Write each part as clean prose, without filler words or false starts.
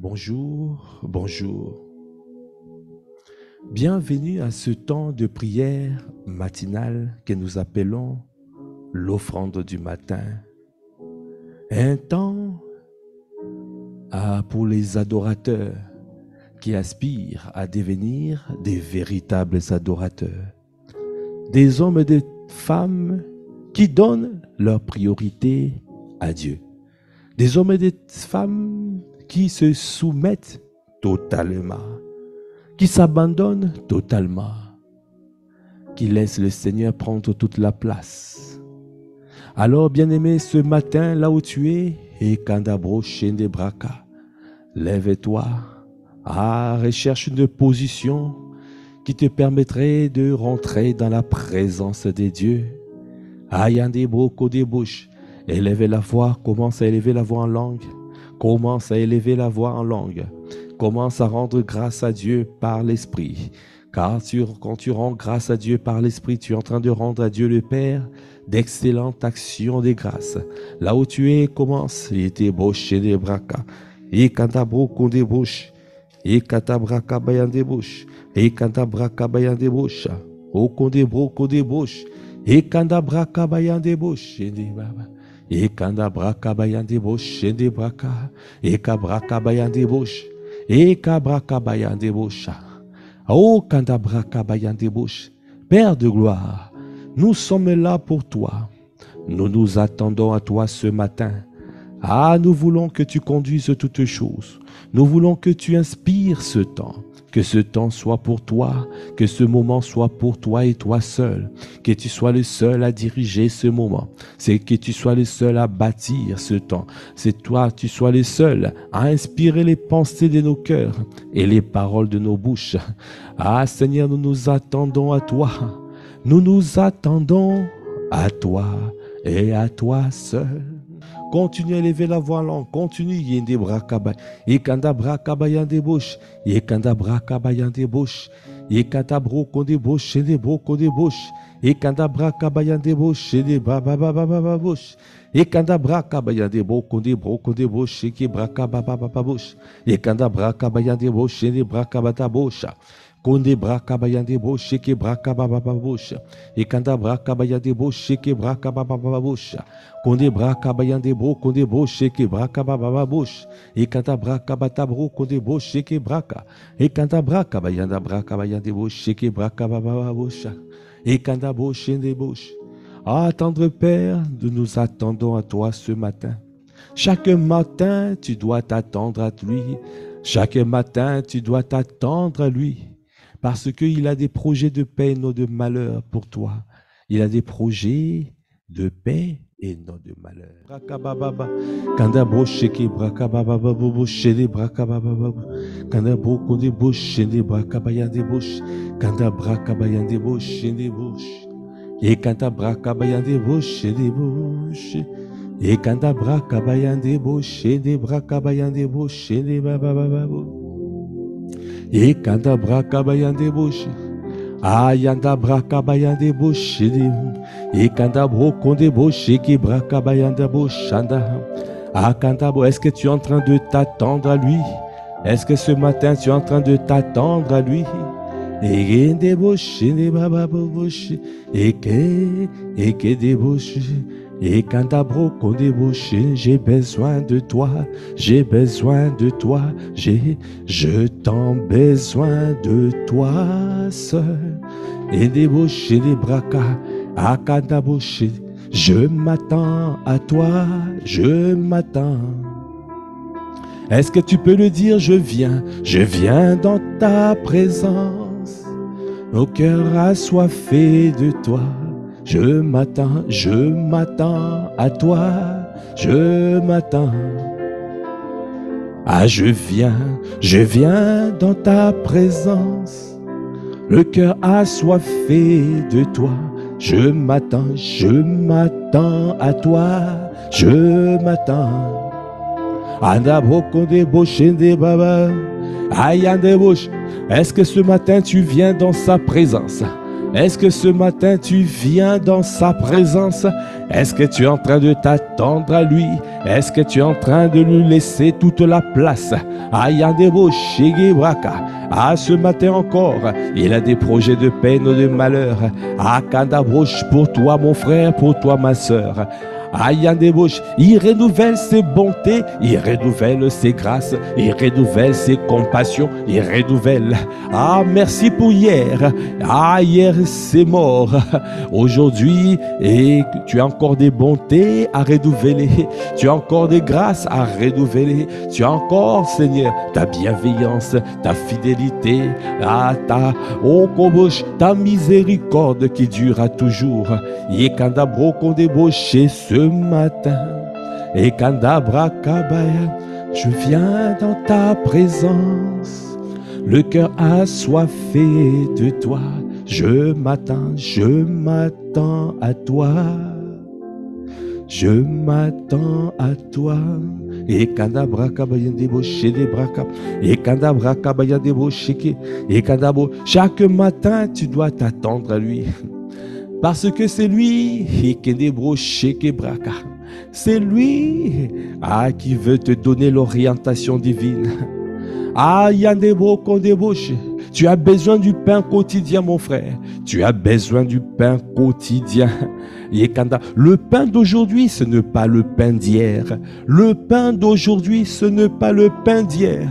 Bonjour, bonjour. Bienvenue à ce temps de prière matinale que nous appelons l'offrande du matin. Un temps pour les adorateurs qui aspirent à devenir des véritables adorateurs. Des hommes et des femmes qui donnent leur priorité à Dieu. Des hommes et des femmes qui se soumettent totalement, qui s'abandonnent totalement, qui laissent le Seigneur prendre toute la place. Alors, bien-aimé, ce matin, là où tu es, et Kandabro Shende Braka, lève-toi, recherche une position qui te permettrait de rentrer dans la présence de Dieu. Ayandebo Kodebouche, élève la voix, commence à élever la voix en langue. Commence à élever la voix en langue. Commence à rendre grâce à Dieu par l'Esprit. Car quand tu rends grâce à Dieu par l'Esprit, tu es en train de rendre à Dieu le Père d'excellentes actions de grâce. Là où tu es, commence. Et t'es bouché des braka. Et kantabro konde bouche. Et katabraka bayan de bouche. Et kantabraka bayan de bouche. O konde bro konde bouche. Et kantabraka bayan de bouche. Et kanda braka bayande bosh, shende braka, et kabraka bayande bosh, et kabraka bayande bosha. Oh kanda braka bayande bosh, Père de gloire, nous sommes là pour toi. Nous nous attendons à toi ce matin. Nous voulons que tu conduises toutes choses. Nous voulons que tu inspires ce temps. Que ce temps soit pour toi, que ce moment soit pour toi et toi seul. Que tu sois le seul à diriger ce moment. C'est que tu sois le seul à bâtir ce temps. C'est toi, tu sois le seul à inspirer les pensées de nos cœurs et les paroles de nos bouches. Seigneur, nous nous attendons à toi. Nous nous attendons à toi et à toi seul. Continue à élever la voix en langue. Continue. Yende brakaba. Ekanda brakaba yande bouche. Ekanda brakaba yande bouche. Ekanda bro konde bouche. Shende bro konde bouche. Ekanda brakaba yande bouche. Shende baba bouche. Ekanda brakaba yande bro konde bouche. Sheke brakaba baba bouche. Ekanda brakaba yande bouche. Shende brakaba ta bouche. Konde braka bayande bo sheke braka baba bosha. E kanda braka bayande bo sheke braka baba bosha. Konde braka bayande bo konde bo sheke braka baba bosha. E kanda braka batabro konde bo sheke braka. E kanda braka bayande bo sheke braka baba bosha. E kanda bo shende bosh. Tendre Père, nous nous attendons à toi ce matin. Chaque matin, tu dois t'attendre à lui. Chaque matin, tu dois t'attendre à lui. Parce qu'il a des projets de paix et non de malheur pour toi. Il a des projets de paix et non de malheur. Brakababa, kanda brocheke brakababa bobo shede brakababa, kanda brokonde bosh shede brakabayande bosh, kanda brakabayande bosh shede bosh, et kanda brakabayande bosh shede bosh, et kanda brakabayande bosh shede brakabayande bosh shede baba. Et kanda braka bayande bosh, yanda braka bayande bosh, et kanda brokonde bosh, qui braka bayande bosh, kanda bo. Est-ce que tu es en train de t'attendre à lui? Est-ce que ce matin tu es en train de t'attendre à lui? Et des bosh, et baba bosh, et que des bosh. Et quand j'ai besoin de toi, j'ai besoin de toi, je t'en besoin de toi seul. Et des bouches et des bracas, je m'attends à toi, je m'attends. Est-ce que tu peux le dire? Je viens dans ta présence, au cœur assoiffé de toi. Je m'attends à toi, je m'attends. Je viens dans ta présence, le cœur assoiffé de toi. Je m'attends à toi, je m'attends. Est-ce que ce matin tu viens dans sa présence? Est-ce que ce matin tu viens dans sa présence? Est-ce que tu es en train de t'attendre à lui? Est-ce que tu es en train de lui laisser toute la place? Ayandebo Shegebraka. Ah, ce matin encore, il a des projets de peine ou de malheur. Ah, Kandabroche, pour toi mon frère, pour toi ma sœur. Ayandebouche, il renouvelle ses bontés, il renouvelle ses grâces, il renouvelle ses compassions, il renouvelle. Ah, merci pour hier. Ah, hier c'est mort. Aujourd'hui, et tu as encore des bontés à renouveler. Tu as encore des grâces à renouveler. Tu as encore, Seigneur, ta bienveillance, ta fidélité, ta miséricorde qui durera toujours. Yekandabro kondeboche ce matin, et Kandabra Kabaya, je viens dans ta présence, le cœur assoiffé de toi, je m'attends à toi, je m'attends à toi. Et Kandabra Kabaya deboche des braka, et Kandabra Kabaya deboche, et Kandabo, chaque matin tu dois t'attendre à lui. Parce que c'est lui c'est lui qui veut te donner l'orientation divine. Tu as besoin du pain quotidien, mon frère. Tu as besoin du pain quotidien. Le pain d'aujourd'hui, ce n'est pas le pain d'hier. Le pain d'aujourd'hui, ce n'est pas le pain d'hier.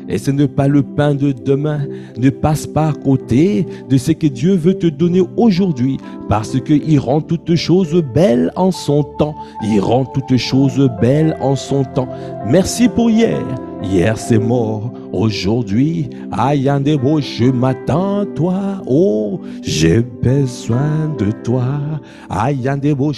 Et ce n'est pas le pain de demain. Ne passe pas à côté de ce que Dieu veut te donner aujourd'hui, parce qu'il rend toutes choses belles en son temps. Il rend toutes choses belles en son temps. Merci pour hier. Hier c'est mort. Aujourd'hui, Ayandebo, je m'attends à toi. Oh, j'ai besoin de toi. Ayandebo,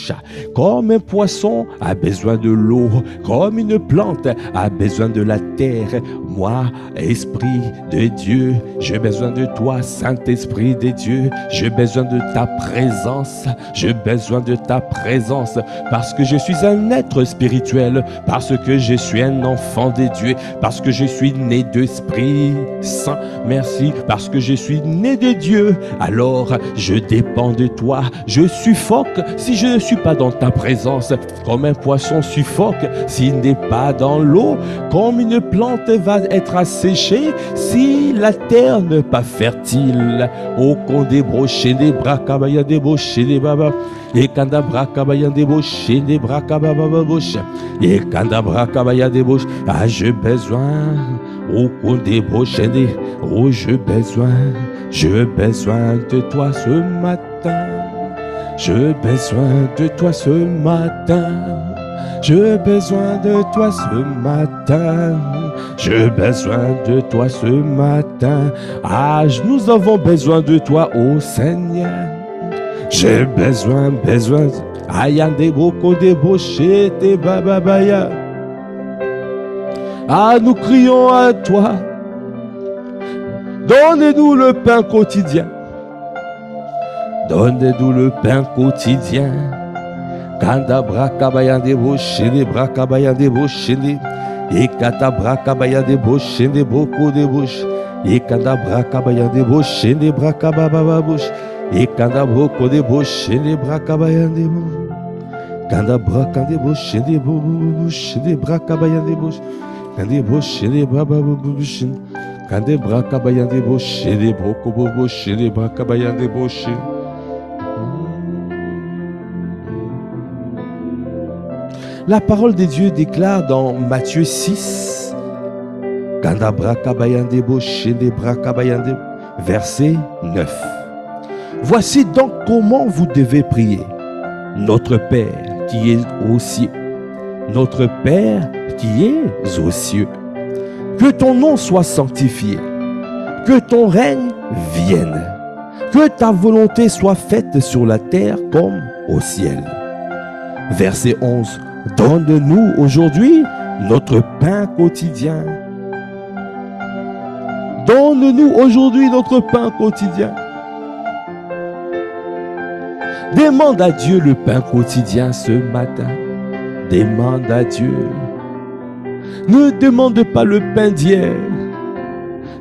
comme un poisson a besoin de l'eau, comme une plante a besoin de la terre. Moi, Esprit de Dieu, j'ai besoin de toi, Saint-Esprit de Dieu. J'ai besoin de ta présence. J'ai besoin de ta présence parce que je suis un être spirituel, parce que je suis un enfant de Dieu, parce que je suis né d'Esprit Saint. Merci, parce que je suis né de Dieu. Alors, je dépends de toi. Je suffoque si je ne suis pas dans ta présence, comme un poisson suffoque s'il n'est pas dans l'eau, comme une plante va être asséchée si la terre n'est pas fertile. Au condébroché des bras, kabaya débauché des baba. Et kandabra kabaya débauché des bras, kababa bouche. Et kandabra kabaya débauché. Ah, j'ai besoin. Au condébroché des. Oh, j'ai besoin de toi ce matin. J'ai besoin de toi ce matin. J'ai besoin de toi ce matin. J'ai besoin de toi ce matin. Ah, nous avons besoin de toi, ô Seigneur. J'ai besoin. Ayande boko débauché te bababaya. Ah, nous crions à toi. Donne-nous le pain quotidien. Donne-nous le pain quotidien. Kandabra kabaya débauché, les bras kabaya débauché, et katabra kabaya débauché, les boko débauché, et kandabra kabaya débauché, les bras kababa bouche, et kandabroko débauché, les bras kabaya débauché, kandabra débauché, les bouche, les bras kabaya débauché, kandébauché, les bras babouche, kandebra kabaya débauché, les boko bouche, les bras kabaya débauché. La parole de Dieu déclare dans Matthieu 6, verset 9. Voici donc comment vous devez prier. Notre Père qui est aux cieux. Notre Père qui est aux cieux. Que ton nom soit sanctifié. Que ton règne vienne. Que ta volonté soit faite sur la terre comme au ciel. Verset 11. Donne-nous aujourd'hui notre pain quotidien. Donne-nous aujourd'hui notre pain quotidien. Demande à Dieu le pain quotidien ce matin. Demande à Dieu. Ne demande pas le pain d'hier.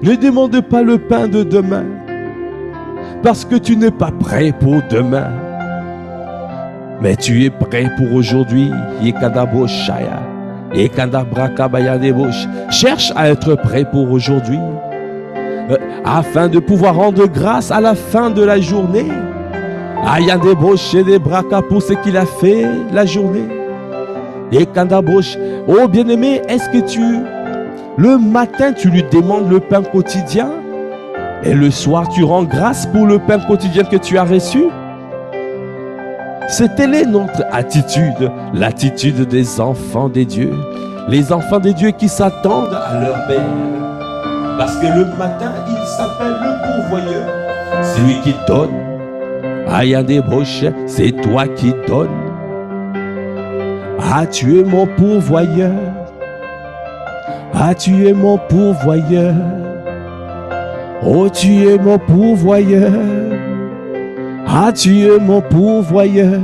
Ne demande pas le pain de demain. parce que tu n'es pas prêt pour demain. Mais tu es prêt pour aujourd'hui. Cherche à être prêt pour aujourd'hui. Afin de pouvoir rendre grâce à la fin de la journée. Pour ce qu'il a fait la journée. Oh bien-aimé, est-ce que le matin tu lui demandes le pain quotidien et le soir tu rends grâce pour le pain quotidien que tu as reçu? C'est telle est notre attitude, l'attitude des enfants des dieux. Les enfants des dieux qui s'attendent à leur Père. Parce que le matin, il s'appelle le pourvoyeur. C'est lui qui donne. C'est toi qui donnes. Ah, tu es mon pourvoyeur. Ah, tu es mon pourvoyeur. Oh, tu es mon pourvoyeur. Ah, tu es mon pourvoyeur.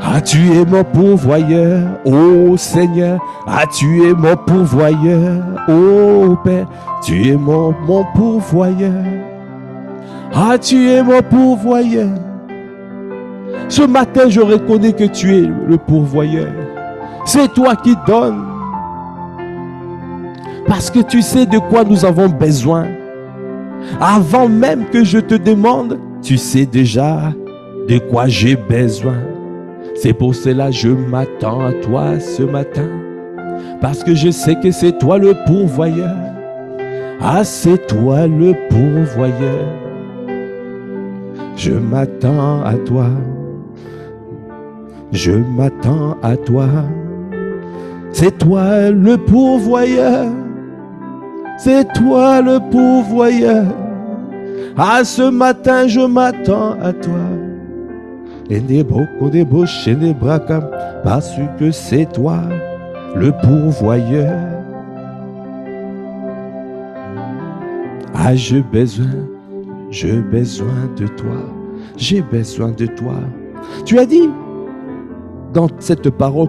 Ah, tu es mon pourvoyeur, ô Seigneur. Ah, tu es mon pourvoyeur, ô Père. Tu es mon pourvoyeur. Ah, tu es mon pourvoyeur. Ce matin, je reconnais que tu es le pourvoyeur. C'est toi qui donnes. Parce que tu sais de quoi nous avons besoin. Avant même que je te demande, tu sais déjà de quoi j'ai besoin. C'est pour cela que je m'attends à toi ce matin. Parce que je sais que c'est toi le pourvoyeur. Ah, c'est toi le pourvoyeur. Je m'attends à toi. Je m'attends à toi. C'est toi le pourvoyeur. C'est toi le pourvoyeur. Ah, ce matin, je m'attends à toi. Parce que c'est toi le pourvoyeur. Ah, j'ai besoin de toi. J'ai besoin de toi. Tu as dit dans cette parole,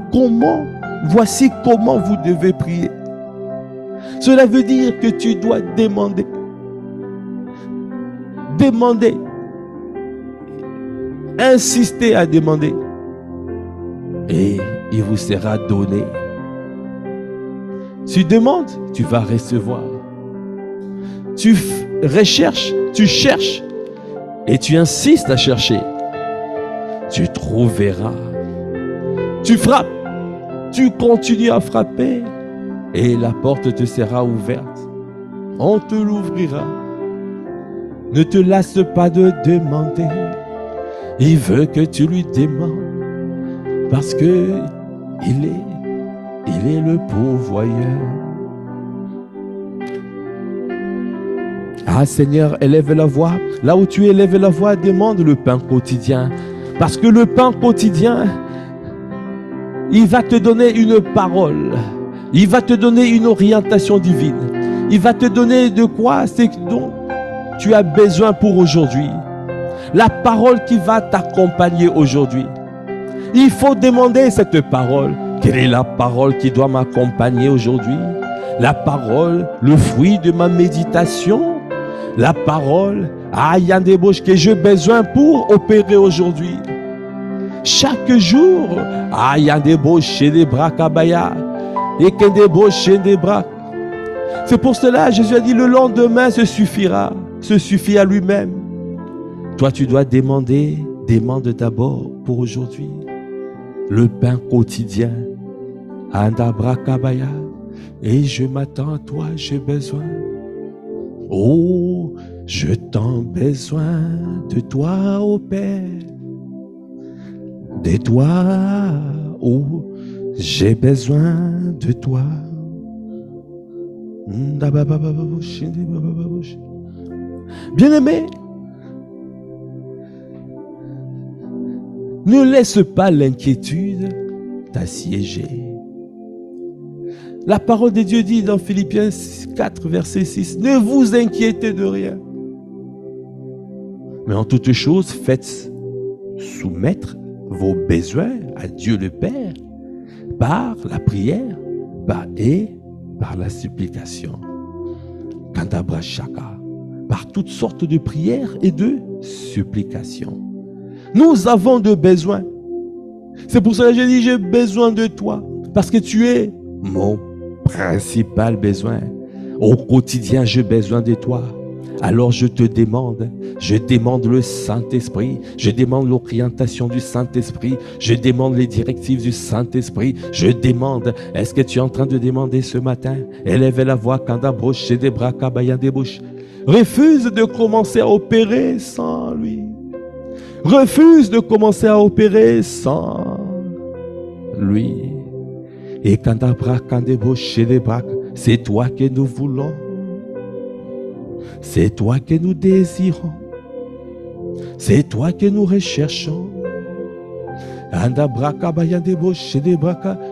voici comment vous devez prier. Cela veut dire que tu dois demander. Demander. Insistez à demander. Et il vous sera donné. Tu demandes, tu vas recevoir. Tu recherches, tu cherches. Et tu insistes à chercher. Tu trouveras. Tu frappes. Tu continues à frapper. Et la porte te sera ouverte. On te l'ouvrira. Ne te lasse pas de demander. Il veut que tu lui demandes. Parce que il est le pourvoyeur. Ah Seigneur, élève la voix. Là où tu élèves la voix, demande le pain quotidien. Parce que le pain quotidien, il va te donner une parole. Il va te donner une orientation divine. Il va te donner de quoi c'est dont tu as besoin pour aujourd'hui. La parole qui va t'accompagner aujourd'hui. Il faut demander cette parole. Quelle est la parole qui doit m'accompagner aujourd'hui? La parole, le fruit de ma méditation. La parole, il y a des bouches que j'ai besoin pour opérer aujourd'hui. Chaque jour, il y a des bouches chez des bras kabaya. Et que des bouches chez des bras. C'est pour cela, Jésus a dit, le lendemain se suffira. Se suffit à lui-même. Toi, tu dois demander. Demande d'abord pour aujourd'hui. Le pain quotidien. Andabra kabaya. Et je m'attends à toi, j'ai besoin. Oh, je t'en besoin de toi, ô Père. De toi, oh, j'ai besoin de toi. Bien-aimé, ne laisse pas l'inquiétude t'assiéger. La parole de Dieu dit dans Philippiens 4, verset 6, ne vous inquiétez de rien. Mais en toutes choses, faites soumettre vos besoins à Dieu le Père par la prière et par la supplication. Kantabra Shaka. par toutes sortes de prières et de supplications. Nous avons de besoins. C'est pour ça que j'ai dit, j'ai besoin de toi. Parce que tu es mon principal besoin. Au quotidien, j'ai besoin de toi. Alors je demande le Saint-Esprit, je demande l'orientation du Saint-Esprit, je demande les directives du Saint-Esprit, je demande, est-ce que tu es en train de demander ce matin? Élève la voix, kanda broche des bras, kabaya des bouches. Refuse de commencer à opérer sans lui. Refuse de commencer à opérer sans lui. Et kanda bras, kanda broche des bras, c'est toi que nous voulons. C'est toi que nous désirons. C'est toi que nous recherchons.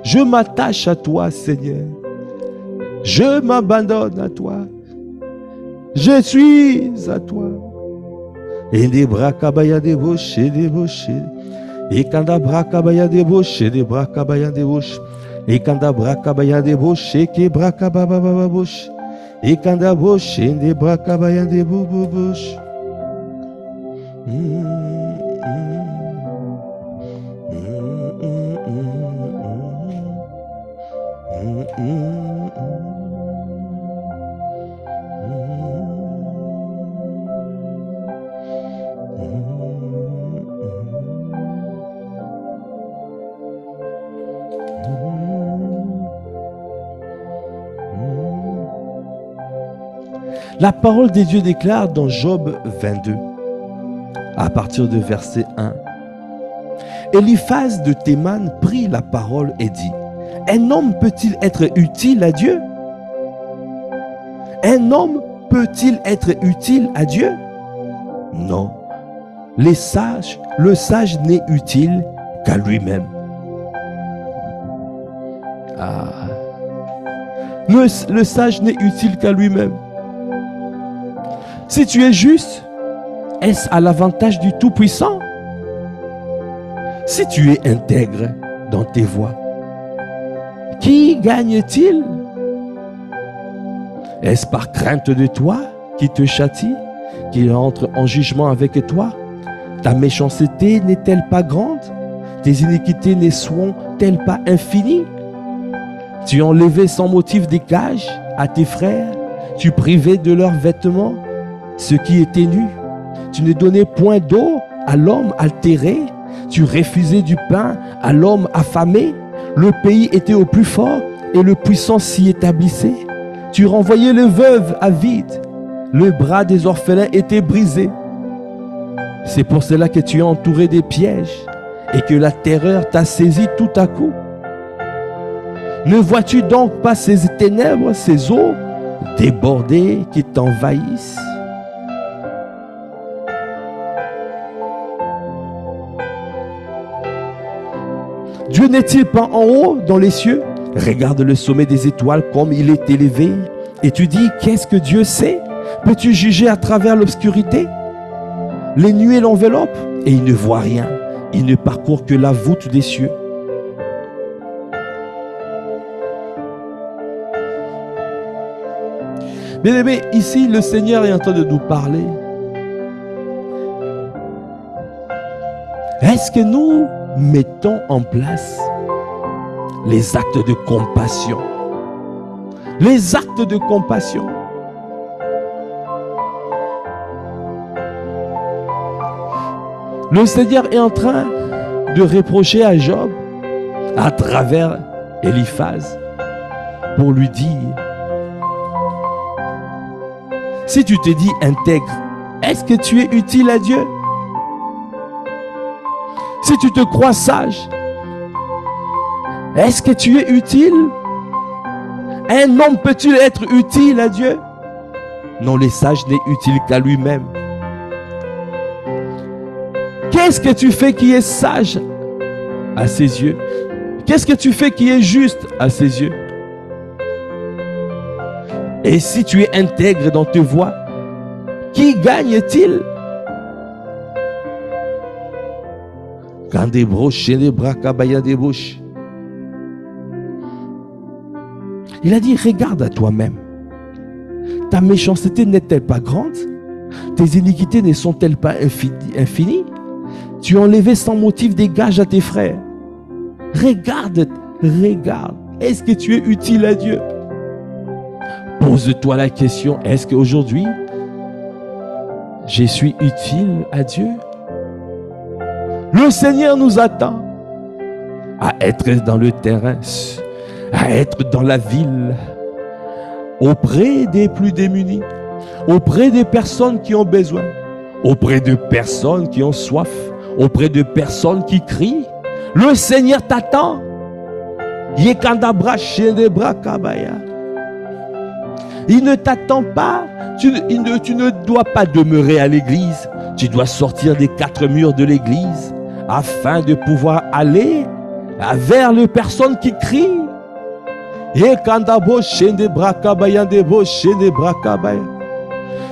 Je m'attache à toi, Seigneur. Je m'abandonne à toi. Je suis à toi. Et des bras kabaya des bouches et des bouches. Et quand des bras kabaya des bouches et des bras kabaya des bouches. Et quand des bras kabaya des bouches et qui bras kababa bouche. Et quand la bouche et des bras cabayen des bouches. La parole de Dieu déclare dans Job 22, à partir de verset 1. Eliphaz de Théman prit la parole et dit, un homme peut-il être utile à Dieu? Un homme peut-il être utile à Dieu? Non. Le sage n'est utile qu'à lui-même. Le sage n'est utile qu'à lui-même. Si tu es juste, est-ce à l'avantage du Tout-Puissant? Si tu es intègre dans tes voies, qui gagne-t-il? Est-ce par crainte de toi qui te châtie, qui entre en jugement avec toi? Ta méchanceté n'est-elle pas grande? Tes iniquités ne sont-elles pas infinies? Tu enlevais sans motif des gages à tes frères, tu privais de leurs vêtements ceux qui étaient nus. Tu ne donnais point d'eau à l'homme altéré. Tu refusais du pain à l'homme affamé. Le pays était au plus fort et le puissant s'y établissait. Tu renvoyais les veuves à vide. Le bras des orphelins était brisé. C'est pour cela que tu es entouré des pièges et que la terreur t'a saisi tout à coup. Ne vois-tu donc pas ces ténèbres, ces eaux débordées qui t'envahissent? Dieu n'est-il pas en haut dans les cieux? Regarde le sommet des étoiles comme il est élevé. Et tu dis, qu'est-ce que Dieu sait? Peux-tu juger à travers l'obscurité? Les nuées l'enveloppent et il ne voit rien. Il ne parcourt que la voûte des cieux. Bien aimé, ici le Seigneur est en train de nous parler. Est-ce que nous mettons en place les actes de compassion? Les actes de compassion. Le Seigneur est en train de reprocher à Job à travers Eliphaz pour lui dire, si tu te dis intègre, est-ce que tu es utile à Dieu? Si tu te crois sage, est-ce que tu es utile? Un homme peut-il être utile à Dieu? Non, le sage n'est utile qu'à lui-même. Qu'est-ce que tu fais qui est sage à ses yeux? Qu'est-ce que tu fais qui est juste à ses yeux? Et si tu es intègre dans tes voies, qui gagne-t-il? Quand des broches et des bras cabaya des bouches. Il a dit, regarde à toi-même. Ta méchanceté n'est-elle pas grande? Tes iniquités ne sont-elles pas infinies? Tu as enlevé sans motif des gages à tes frères. Regarde. Est-ce que tu es utile à Dieu? Pose-toi la question, est-ce qu'aujourd'hui, je suis utile à Dieu? Le Seigneur nous attend à être dans le terrain, à être dans la ville, auprès des plus démunis, auprès des personnes qui ont besoin, auprès de personnes qui ont soif, auprès de personnes qui crient. Le Seigneur t'attend. Il ne t'attend pas. Tu ne dois pas demeurer à l'église. Tu dois sortir des 4 murs de l'église afin de pouvoir aller vers les personnes qui crient.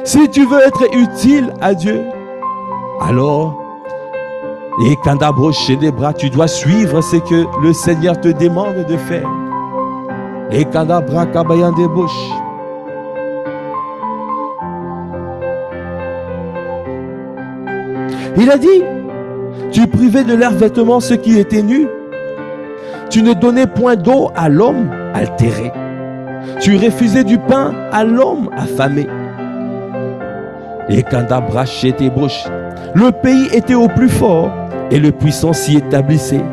Si tu veux être utile à Dieu, alors, tu dois suivre ce que le Seigneur te demande de faire. Il a dit, tu privais de leurs vêtements ceux qui étaient nus. Tu ne donnais point d'eau à l'homme altéré. Tu refusais du pain à l'homme affamé. Et le pays était au plus fort et le puissant s'y établissait.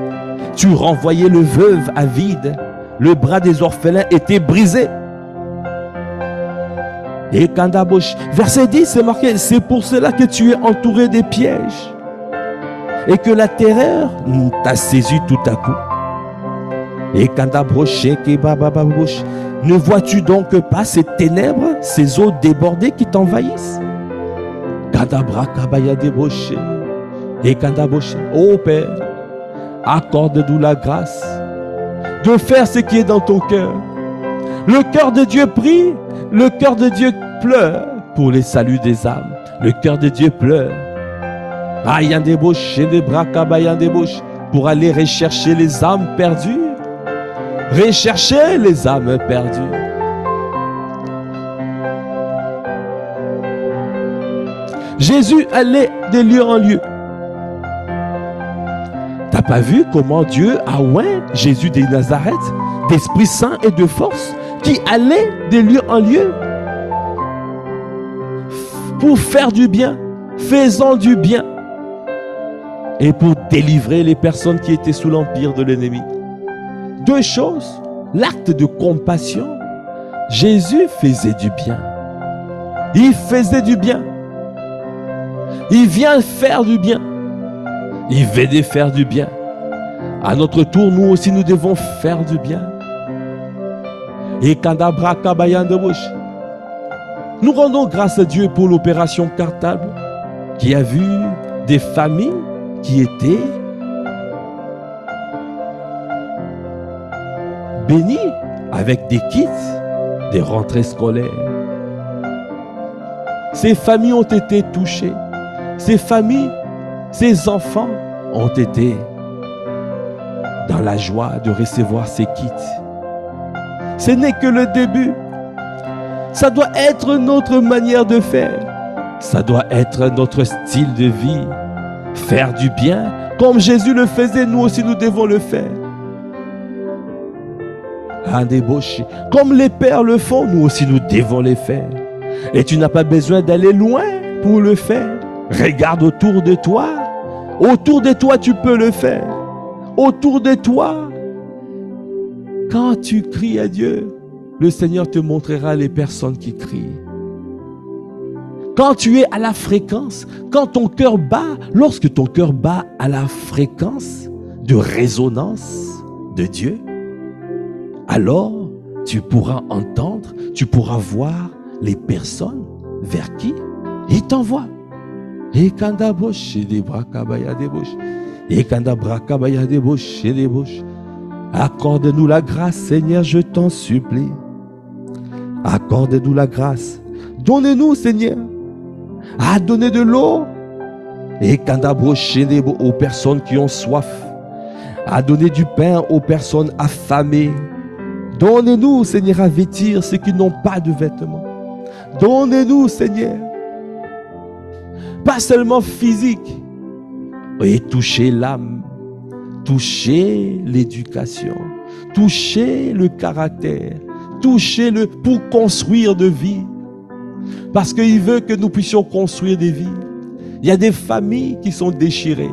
Tu renvoyais le veuve avide. Le bras des orphelins était brisé. Et verset 10, c'est marqué, c'est pour cela que tu es entouré des pièges et que la terreur t'a saisi tout à coup. Et ne vois-tu donc pas ces ténèbres, ces eaux débordées qui t'envahissent? Oh Père, accorde-nous la grâce de faire ce qui est dans ton cœur. Le cœur de Dieu prie, le cœur de Dieu pleure pour les saluts des âmes. Le cœur de Dieu pleure pour aller rechercher les âmes perdues. Rechercher les âmes perdues. Jésus allait de lieu en lieu. T'as pas vu comment Dieu a oint Jésus de Nazareth d'Esprit Saint et de force, qui allait de lieu en lieu pour faire du bien, faisant du bien et pour délivrer les personnes qui étaient sous l'empire de l'ennemi. 2 choses, l'acte de compassion. Jésus faisait du bien. Il faisait du bien. Il vient faire du bien. Il venait faire du bien. À notre tour, nous aussi, nous devons faire du bien. Et nous rendons grâce à Dieu pour l'opération Cartable qui a vu des familles qui étaient bénies avec des kits, des rentrées scolaires. Ces familles ont été touchées. Ces familles, ces enfants ont été dans la joie de recevoir ces kits. Ce n'est que le début. Ça doit être notre manière de faire. Ça doit être notre style de vie. Faire du bien, comme Jésus le faisait, nous aussi nous devons le faire. Comme les pères le font, nous aussi nous devons les faire. Et tu n'as pas besoin d'aller loin pour le faire. Regarde autour de toi. Autour de toi, tu peux le faire. Autour de toi, quand tu cries à Dieu, le Seigneur te montrera les personnes qui crient. Quand tu es à la fréquence, quand ton cœur bat, lorsque ton cœur bat à la fréquence de résonance de Dieu, alors tu pourras entendre, tu pourras voir les personnes vers qui il t'envoie. Et quand accorde-nous la grâce, Seigneur, je t'en supplie. Accorde-nous la grâce. Donne-nous, Seigneur, à donner de l'eau. Et quand aux personnes qui ont soif, à donner du pain aux personnes affamées. Donne-nous, Seigneur, à vêtir ceux qui n'ont pas de vêtements. Donne-nous, Seigneur, pas seulement physique, et toucher l'âme, toucher l'éducation, toucher le caractère, toucher pour construire de vie. Parce qu'il veut que nous puissions construire des vies. Il y a des familles qui sont déchirées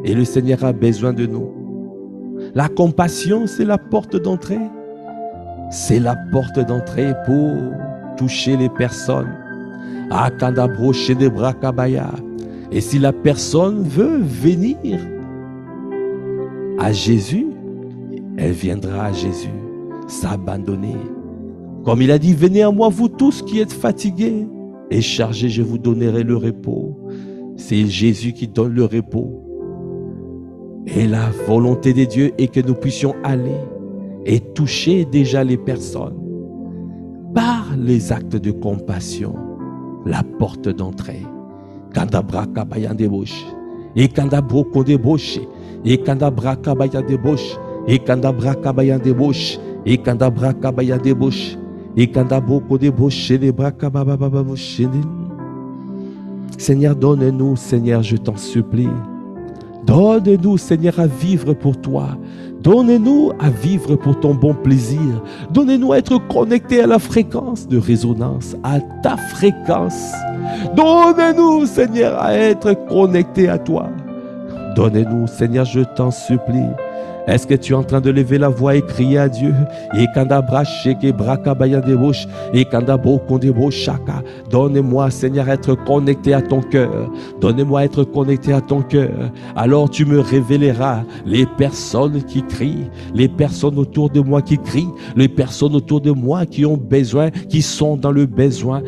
et le Seigneur a besoin de nous. La compassion, c'est la porte d'entrée. C'est la porte d'entrée pour toucher les personnes. Et si la personne veut venir à Jésus, elle viendra à Jésus, s'abandonner. Comme il a dit, venez à moi vous tous qui êtes fatigués et chargés, je vous donnerai le repos. C'est Jésus qui donne le repos. Et la volonté de Dieu est que nous puissions aller et toucher déjà les personnes par les actes de compassion, la porte d'entrée. Kandabra kabayan debouche, et kandabro kodebouche, et kandabra kabayan debouche, et kandabra kabayan debouche, et kandabra kabayan debouche, et kandabro kodebouche, les bras kababababouche. Seigneur, donne-nous, Seigneur, je t'en supplie. Donne-nous, Seigneur, à vivre pour toi. Donne-nous à vivre pour ton bon plaisir. Donne-nous à être connectés à la fréquence de résonance, à ta fréquence. Donne-nous, Seigneur, à être connectés à toi. Donne-nous, Seigneur, je t'en supplie. Est-ce que tu es en train de lever la voix et crier à Dieu? Donne-moi, Seigneur, à être connecté à ton cœur. Donne-moi à être connecté à ton cœur. Alors tu me révéleras les personnes qui crient, les personnes autour de moi qui crient, les personnes autour de moi qui ont besoin, qui sont dans le besoin.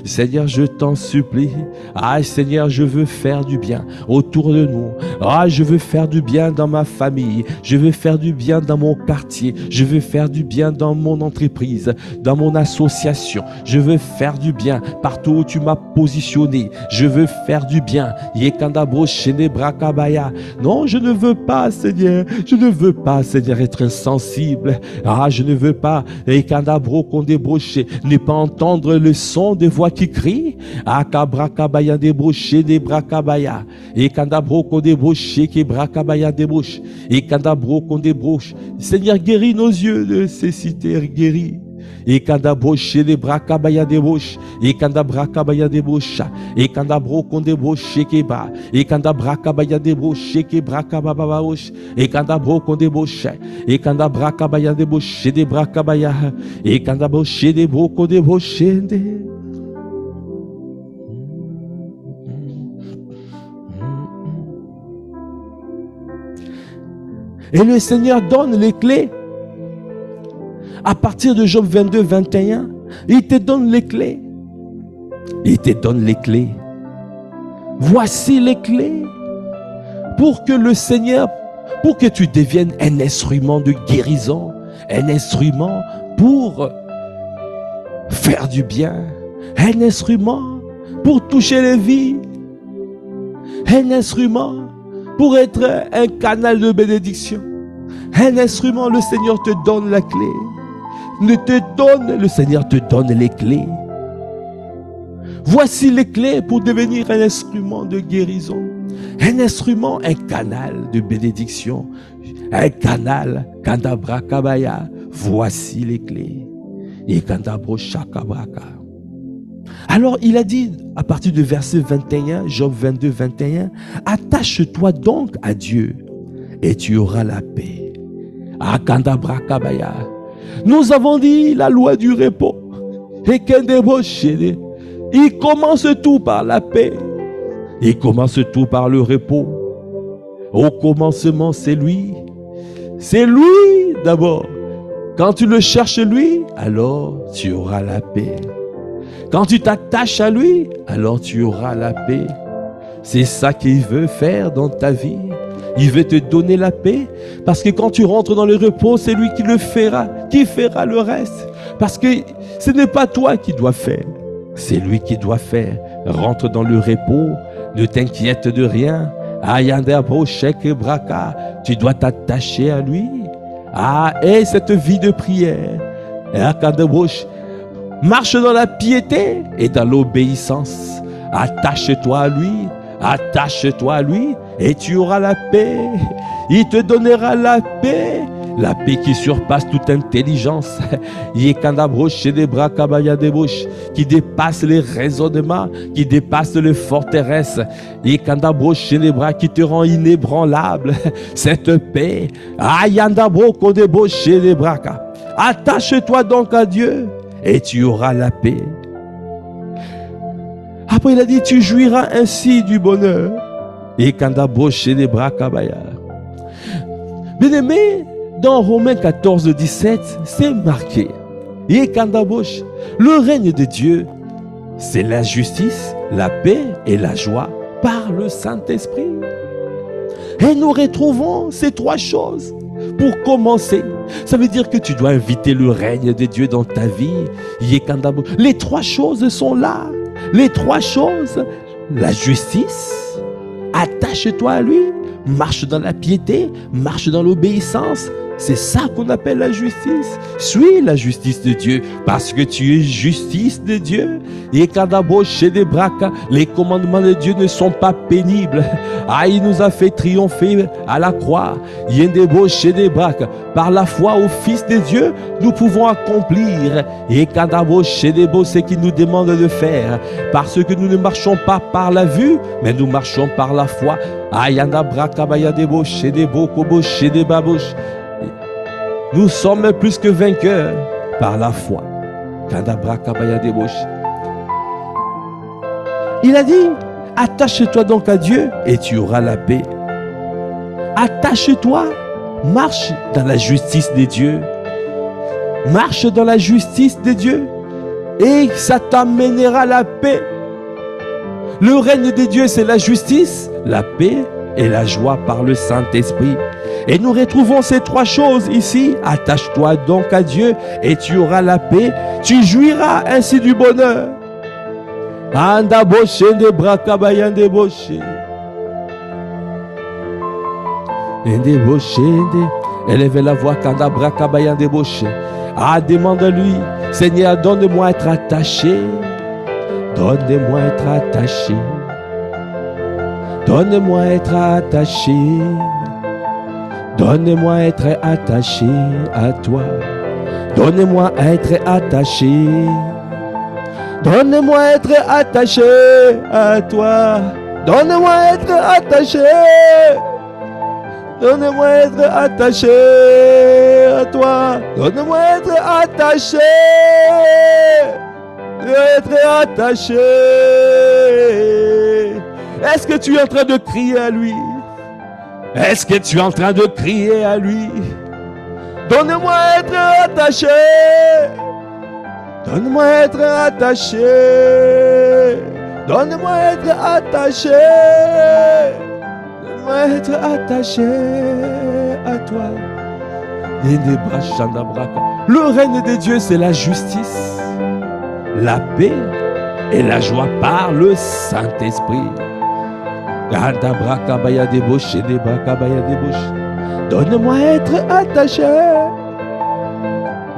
Seigneur, je t'en supplie. Ah, Seigneur, je veux faire du bien autour de nous. Ah, je veux faire du bien dans ma famille. Je veux faire du bien dans mon quartier. Je veux faire du bien dans mon entreprise, dans mon association. Je veux faire du bien partout où tu m'as positionné. Je veux faire du bien. Non, je ne veux pas, Seigneur. Je ne veux pas, Seigneur, être insensible. Ah, je ne veux pas, ne pas entendre le son des voix qui crient. Ah, kabrakabaya débouché des brakabaya. Et kandabro qu'on débouché qui brakabaya débouche. Et kandabro qu'on débouche. Seigneur, guéris nos yeux de cécité, guéris. Et kandabro chez les brakabaya débouche. Et kandabrakabaya débouche. Et kandabro qu'on débouché qui bra. Et kandabrakabaya débouché qui brakababaouche. Et kandabro qu'on débouche. Et kandabrakabaya débouché des brakabaya. Et kandabro chez des bro qu'on débouché. Et le Seigneur donne les clés. À partir de Job 22, 21, il te donne les clés. Il te donne les clés. Voici les clés pour que le Seigneur, pour que tu deviennes un instrument de guérison, un instrument pour faire du bien, un instrument pour toucher les vies, un instrument pour être un canal de bénédiction. Un instrument, le Seigneur te donne la clé. Le Seigneur te donne les clés. Voici les clés pour devenir un instrument de guérison. Un instrument, un canal de bénédiction. Un canal, Kandabra Kabaya. Voici les clés. Et Kandabro Shakabraka. Alors il a dit à partir du verset 21, Job 22, 21, attache-toi donc à Dieu et tu auras la paix. Nous avons dit la loi du repos. Il commence tout par la paix. Il commence tout par le repos. Au commencement, c'est lui. C'est lui d'abord. Quand tu le cherches lui, alors tu auras la paix. Quand tu t'attaches à lui, alors tu auras la paix. C'est ça qu'il veut faire dans ta vie. Il veut te donner la paix. Parce que quand tu rentres dans le repos, c'est lui qui le fera. Qui fera le reste. Parce que ce n'est pas toi qui dois faire. C'est lui qui doit faire. Rentre dans le repos. Ne t'inquiète de rien. Tu dois t'attacher à lui. Ah, et cette vie de prière. Marche dans la piété et dans l'obéissance. Attache-toi à lui. Attache-toi à lui et tu auras la paix. Il te donnera la paix. La paix qui surpasse toute intelligence, qui dépasse les raisonnements, qui dépasse les forteresses, qui te rend inébranlable. Cette paix, attache-toi donc à Dieu et tu auras la paix. Après, il a dit, tu jouiras ainsi du bonheur. Bien-aimé, dans Romains 14, 17, c'est marqué. Le règne de Dieu, c'est la justice, la paix et la joie par le Saint-Esprit. Et nous retrouvons ces trois choses. Pour commencer, ça veut dire que tu dois inviter le règne de Dieu dans ta vie. Les trois choses sont là. Les trois choses, la justice, attache-toi à lui, marche dans la piété, marche dans l'obéissance. C'est ça qu'on appelle la justice. Suis la justice de Dieu parce que tu es justice de Dieu. Et les commandements de Dieu ne sont pas pénibles. Ah, il nous a fait triompher à la croix. Par la foi au Fils de Dieu, nous pouvons accomplir ce qu'il nous demande de faire. Parce que nous ne marchons pas par la vue, mais nous marchons par la foi. Nous sommes plus que vainqueurs par la foi. Il a dit, attache-toi donc à Dieu et tu auras la paix. Attache-toi, marche dans la justice de Dieu. Marche dans la justice de Dieu et ça t'amènera la paix. Le règne de Dieu, c'est la justice, la paix et la joie par le Saint-Esprit. Et nous retrouvons ces trois choses ici. Attache-toi donc à Dieu et tu auras la paix. Tu jouiras ainsi du bonheur. Anda boche de brakabaya de boche. Ende boche de. Élève la voix kanda brakabaya de boche. Ah, demande-lui, Seigneur, donne-moi à être attaché. Donne-moi à être attaché. Donne-moi à être attaché. Donne-moi à être attaché à toi. Donne-moi à être attaché. Donne-moi à être attaché à toi. Donne-moi à être attaché. Donne-moi à être attaché à toi. Donne-moi à être attaché. Être attaché. Est-ce que tu es en train de crier à lui? Est-ce que tu es en train de crier à lui? Donne-moi à être attaché. Donne-moi à être attaché. Donne-moi à être attaché. Donne-moi à être attaché à toi. Le règne de Dieu, c'est la justice, la paix et la joie par le Saint-Esprit. Donne-moi à être attaché.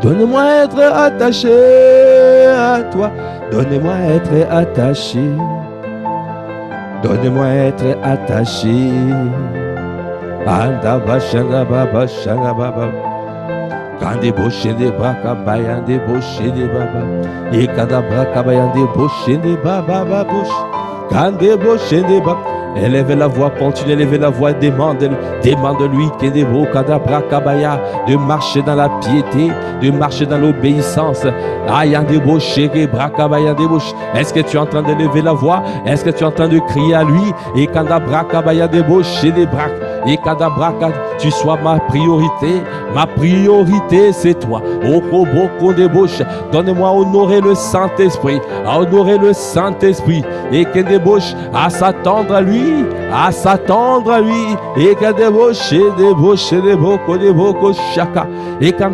Donne-moi à être attaché à toi. Donne-moi à être attaché. Donne-moi à être attaché. Quand des bochés des braca bayan des bochés des baba. Et quand des braca bayan des bochés des baba babouche. Quand des bochés des baba. Élève la voix, continue à élever la voix, demande-lui de marcher dans la piété, de marcher dans l'obéissance. Est-ce que tu es en train de lever la voix? Est-ce que tu es en train de crier à lui? Et quand tu sois ma priorité. Ma priorité, c'est toi. Donne-moi à honorer le Saint-Esprit, à honorer le Saint-Esprit. Et que débauche, à s'attendre à lui, à s'attendre à lui. Et que débauche, chaka. Et quand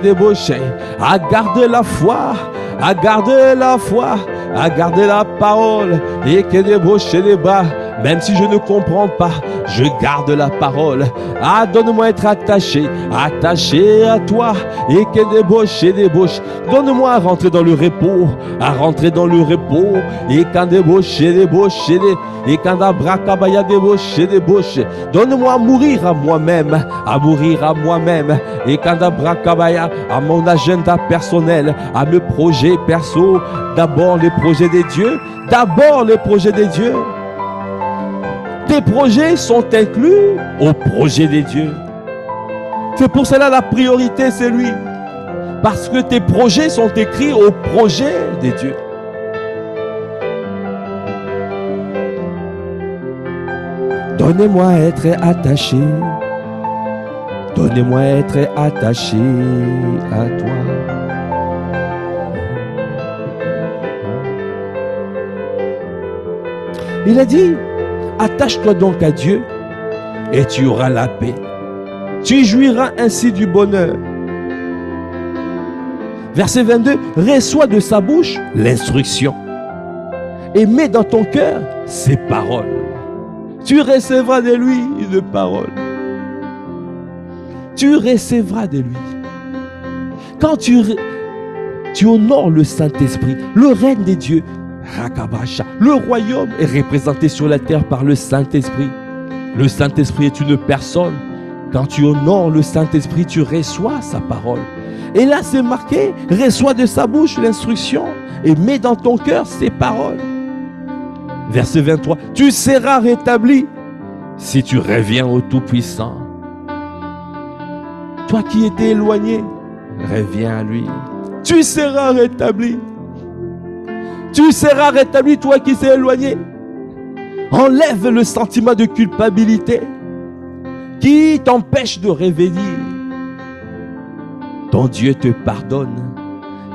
débauche, à garder la foi, à garder la foi, à garder la parole. Et que débauche les bras. Même si je ne comprends pas, je garde la parole. Ah, donne-moi être attaché, attaché à toi. Et que débauche. Donne-moi à rentrer dans le repos, à rentrer dans le repos. Et quand débauche. Et quand abrakabaya débauche. Donne-moi à mourir à moi-même, Et quand abrakabaya, à mon agenda personnel, à mes projets perso. D'abord les projets de Dieu, Tes projets sont inclus au projet de Dieu. C'est pour cela la priorité, c'est lui. Parce que tes projets sont écrits au projet de Dieu. Donnez-moi être attaché. Donnez-moi être attaché à toi. Il a dit, attache-toi donc à Dieu et tu auras la paix. Tu jouiras ainsi du bonheur. Verset 22, reçois de sa bouche l'instruction et mets dans ton cœur ses paroles. Tu recevras de lui une parole. Tu recevras de lui. Quand tu honores le Saint-Esprit, le règne de Dieu, le royaume est représenté sur la terre par le Saint-Esprit. Le Saint-Esprit est une personne. Quand tu honores le Saint-Esprit, tu reçois sa parole. Et là, c'est marqué, reçois de sa bouche l'instruction et mets dans ton cœur ses paroles. Verset 23, tu seras rétabli si tu reviens au Tout-Puissant. Toi qui étais éloigné, reviens à lui. Tu seras rétabli. Tu seras rétabli, toi qui t'es éloigné. Enlève le sentiment de culpabilité qui t'empêche de revenir. Ton Dieu te pardonne.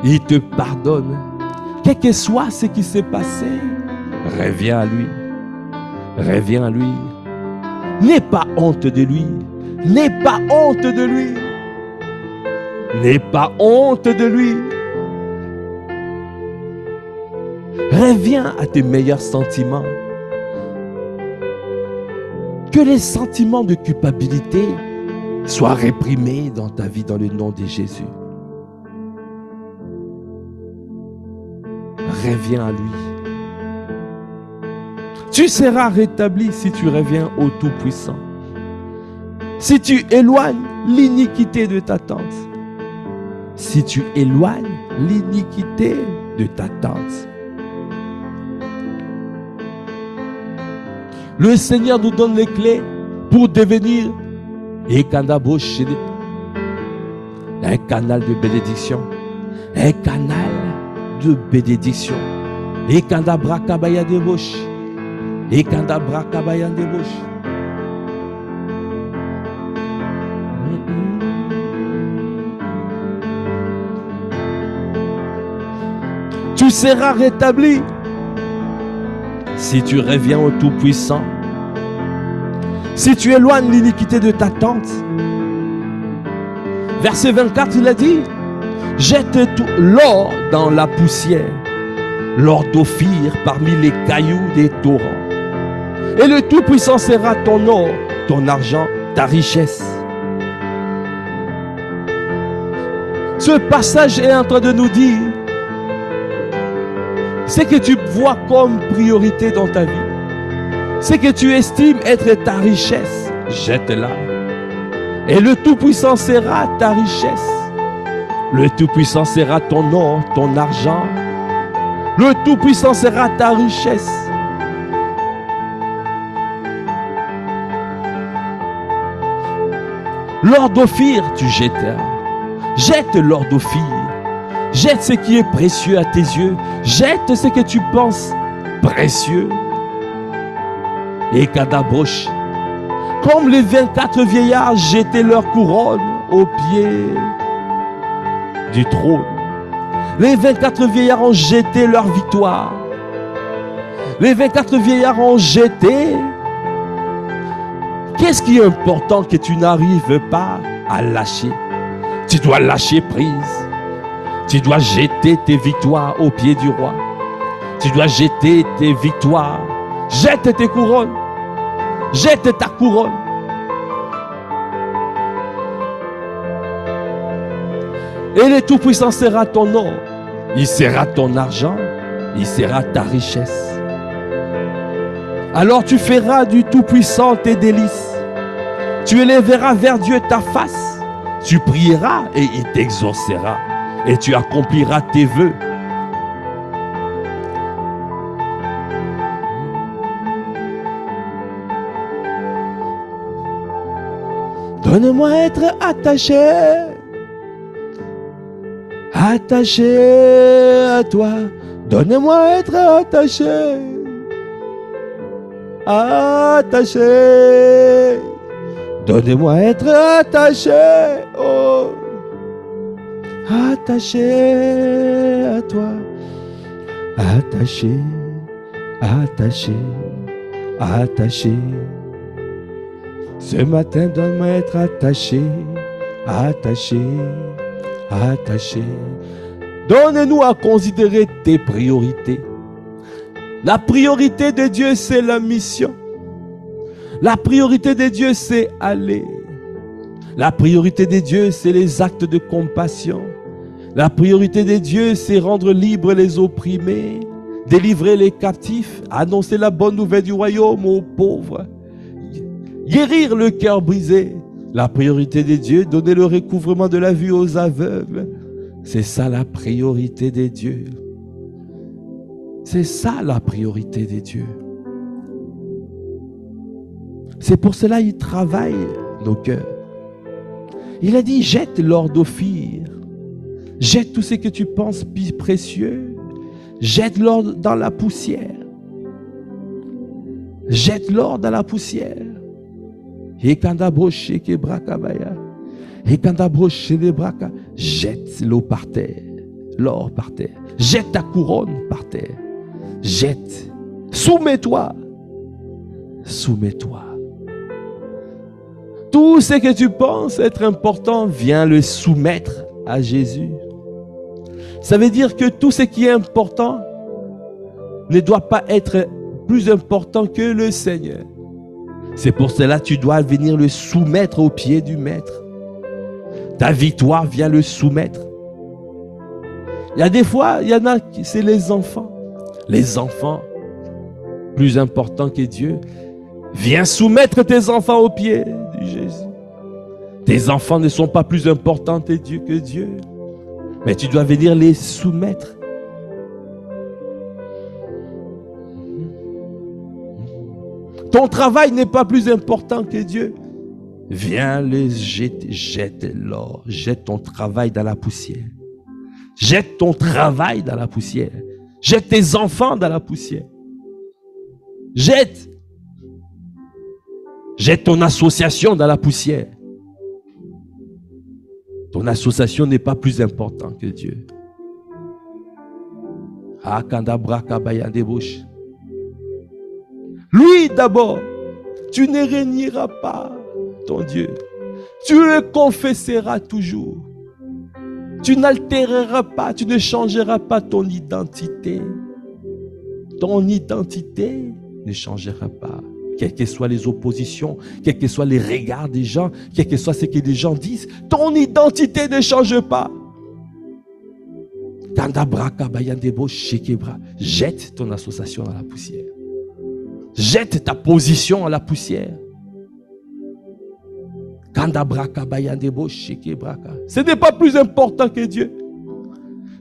Il te pardonne. Quel que soit ce qui s'est passé, reviens à lui. Reviens à lui. N'aie pas honte de lui. N'aie pas honte de lui. N'aie pas honte de lui. Reviens à tes meilleurs sentiments. Que les sentiments de culpabilité soient réprimés dans ta vie dans le nom de Jésus. Reviens à lui. Tu seras rétabli si tu reviens au Tout-Puissant. Si tu éloignes l'iniquité de ta tente. Si tu éloignes l'iniquité de ta tente. Le Seigneur nous donne les clés pour devenir un canal de bénédiction. Un canal de bénédiction. Tu seras rétabli si tu reviens au Tout-Puissant. Si tu éloignes l'iniquité de ta tente. Verset 24, il a dit, jette l'or dans la poussière, l'or d'Ophir parmi les cailloux des torrents. Et le Tout-Puissant sera ton or, ton argent, ta richesse. Ce passage est en train de nous dire, ce que tu vois comme priorité dans ta vie, ce que tu estimes être ta richesse, jette-la. Et le Tout-Puissant sera ta richesse. Le Tout-Puissant sera ton or, ton argent. Le Tout-Puissant sera ta richesse. L'or d'Ophir, tu jetteras. Jette l'or d'Ophir. Jette ce qui est précieux à tes yeux. Jette ce que tu penses précieux. Et Kadabroche, comme les 24 vieillards jetaient leur couronne au pied du trône. Les 24 vieillards ont jeté leur victoire. Les 24 vieillards ont jeté. Qu'est-ce qui est important que tu n'arrives pas à lâcher? Tu dois lâcher prise. Tu dois jeter tes victoires au pied du roi. Tu dois jeter tes victoires. Jette tes couronnes. Jette ta couronne. Et le Tout-Puissant sera ton or. Il sera ton argent. Il sera ta richesse. Alors tu feras du Tout-Puissant tes délices. Tu élèveras vers Dieu ta face. Tu prieras et il t'exaucera. Et tu accompliras tes vœux. Donne-moi être attaché. Attaché à toi. Donne-moi être attaché. Attaché. Donne-moi être attaché. Oh. Attaché à toi. Attaché. Attaché. Attaché. Ce matin, donne-moi être attaché. Attaché. Attaché. Donne-nous à considérer tes priorités. La priorité de Dieu, c'est la mission. La priorité de Dieu, c'est aller. La priorité de Dieu, c'est les actes de compassion. La priorité de Dieu, c'est rendre libres les opprimés, délivrer les captifs, annoncer la bonne nouvelle du royaume aux pauvres, guérir le cœur brisé. La priorité de Dieu, donner le recouvrement de la vue aux aveugles. C'est ça la priorité de Dieu. C'est ça la priorité de Dieu. C'est pour cela qu'il travaille nos cœurs. Il a dit, jette l'or d'Ophir. Jette tout ce que tu penses précieux. Jette l'or dans la poussière. Jette l'or dans la poussière. Et quand abroché que bracabaya. Et quand abroché les bracas, jette l'eau par terre. L'or par terre. Jette ta couronne par terre. Jette. Soumets-toi. Soumets-toi. Tout ce que tu penses être important, viens le soumettre à Jésus. Ça veut dire que tout ce qui est important ne doit pas être plus important que le Seigneur. C'est pour cela que tu dois venir le soumettre aux pieds du Maître. Ta victoire, viens le soumettre. Il y a des fois, il y en a, c'est les enfants. Les enfants, plus importants que Dieu. Viens soumettre tes enfants aux pieds de Jésus. Tes enfants ne sont pas plus importants que Dieu. Mais tu dois venir les soumettre. Ton travail n'est pas plus important que Dieu. Viens les jeter, jette l'or, jette ton travail dans la poussière. Jette ton travail dans la poussière. Jette tes enfants dans la poussière. Jette. Jette ton association dans la poussière. Ton association n'est pas plus importante que Dieu. Lui d'abord, tu ne régneras pas ton Dieu. Tu le confesseras toujours. Tu n'altéreras pas, tu ne changeras pas ton identité. Ton identité ne changera pas. Quelles que soient les oppositions, quels que soient les regards des gens, quel que soit ce que les gens disent, ton identité ne change pas. Jette ton association dans la poussière. Jette ta position à la poussière. Ce n'est pas plus important que Dieu.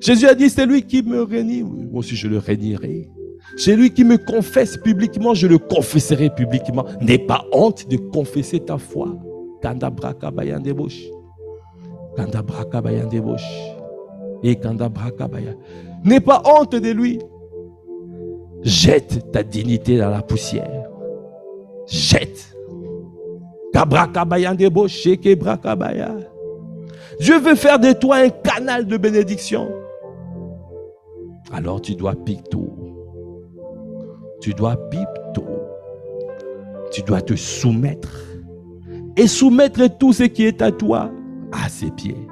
Jésus a dit, c'est lui qui me renie, moi aussi je le rénierai. C'est lui qui me confesse publiquement, je le confesserai publiquement. N'aie pas honte de confesser ta foi. N'aie pas honte de lui. Jette ta dignité dans la poussière. Jette. Dieu veut faire de toi un canal de bénédiction. Alors tu dois picto. Tu dois pipto. Tu dois te soumettre. Et soumettre tout ce qui est à toi à ses pieds.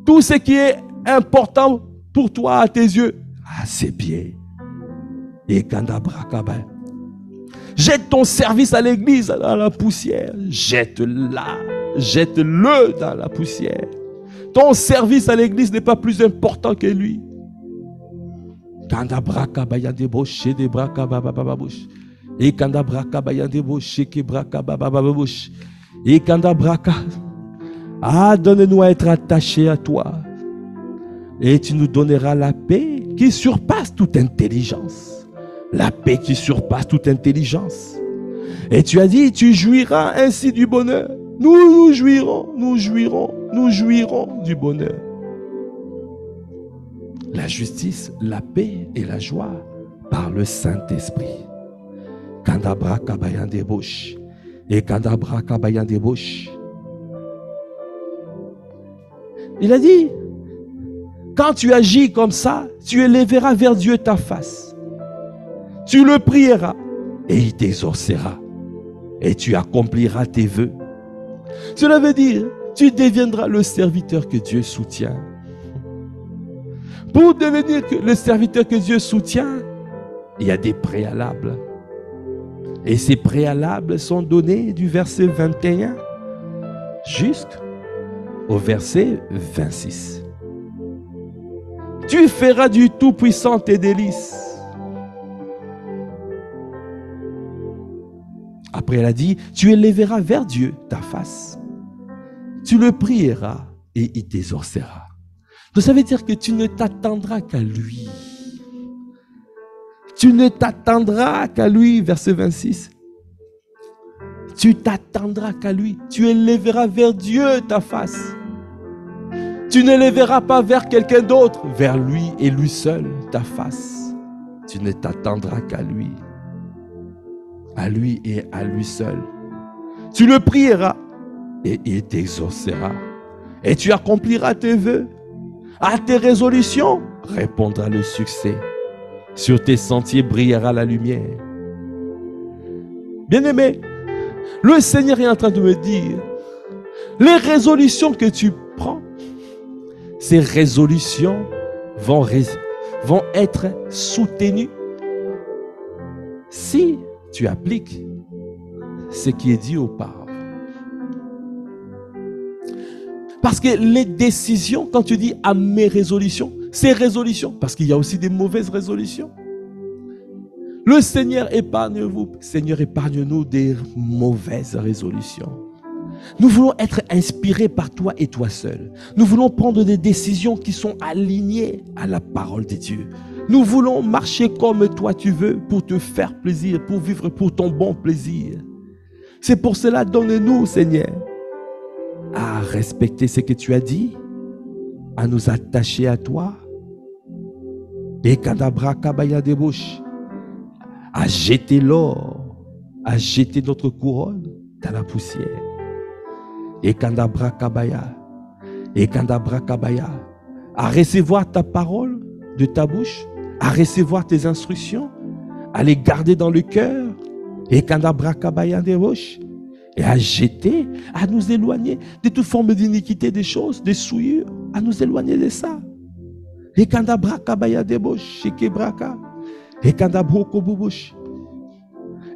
Tout ce qui est important pour toi à tes yeux à ses pieds. Et Jette ton service à l'église dans la poussière. Jette-le dans la poussière. Ton service à l'église n'est pas plus important que lui. Kanda braka bayande boche de braka babababush. Et kanda braka bayande boche ke braka babababush. Et kanda braka. Ah, donne-nous à être attachés à toi. Et tu nous donneras la paix qui surpasse toute intelligence. La paix qui surpasse toute intelligence. Et tu as dit, tu jouiras ainsi du bonheur. Nous jouirons du bonheur. La justice, la paix et la joie par le Saint-Esprit. Kandabra kabayan de bouche. Et kandabra kabayan de bouche. Il a dit, quand tu agis comme ça, tu élèveras vers Dieu ta face. Tu le prieras et il t'exaucera. Et tu accompliras tes vœux. Cela veut dire, tu deviendras le serviteur que Dieu soutient. Pour devenir le serviteur que Dieu soutient, il y a des préalables. Et ces préalables sont donnés du verset 21 jusqu'au verset 26. Tu feras du Tout-Puissant tes délices. Après, elle a dit, tu élèveras vers Dieu ta face. Tu le prieras et il t'exaucera. Donc ça veut dire que tu ne t'attendras qu'à lui. Tu ne t'attendras qu'à lui, verset 26. Tu t'attendras qu'à lui. Tu élèveras vers Dieu ta face. Tu ne l'élèveras pas vers quelqu'un d'autre, vers lui et lui seul, ta face. Tu ne t'attendras qu'à lui. À lui et à lui seul. Tu le prieras et il t'exaucera. Et tu accompliras tes vœux. À tes résolutions répondra le succès. Sur tes sentiers brillera la lumière. Bien-aimé, le Seigneur est en train de me dire, les résolutions que tu prends, ces résolutions vont être soutenues si tu appliques ce qui est dit auparavant. Parce que les décisions, quand tu dis à mes résolutions, ces résolutions, parce qu'il y a aussi des mauvaises résolutions. Le Seigneur épargne-vous, Seigneur épargne-nous des mauvaises résolutions. Nous voulons être inspirés par toi et toi seul. Nous voulons prendre des décisions qui sont alignées à la parole de Dieu. Nous voulons marcher comme toi tu veux pour te faire plaisir, pour vivre pour ton bon plaisir. C'est pour cela, donne-nous, Seigneur, à respecter ce que tu as dit, à nous attacher à toi, et kadabra kabaya de bouche, à jeter l'or, à jeter notre couronne dans la poussière. Et kadabra kabaya, à recevoir ta parole de ta bouche, à recevoir tes instructions, à les garder dans le cœur, et kadabra kabaya de bouche, et à jeter, à nous éloigner de toute forme d'iniquité des choses, des souillures, à nous éloigner de ça. Et kadabra kabaya de bouche, shekebraka, et kadabroko bouche.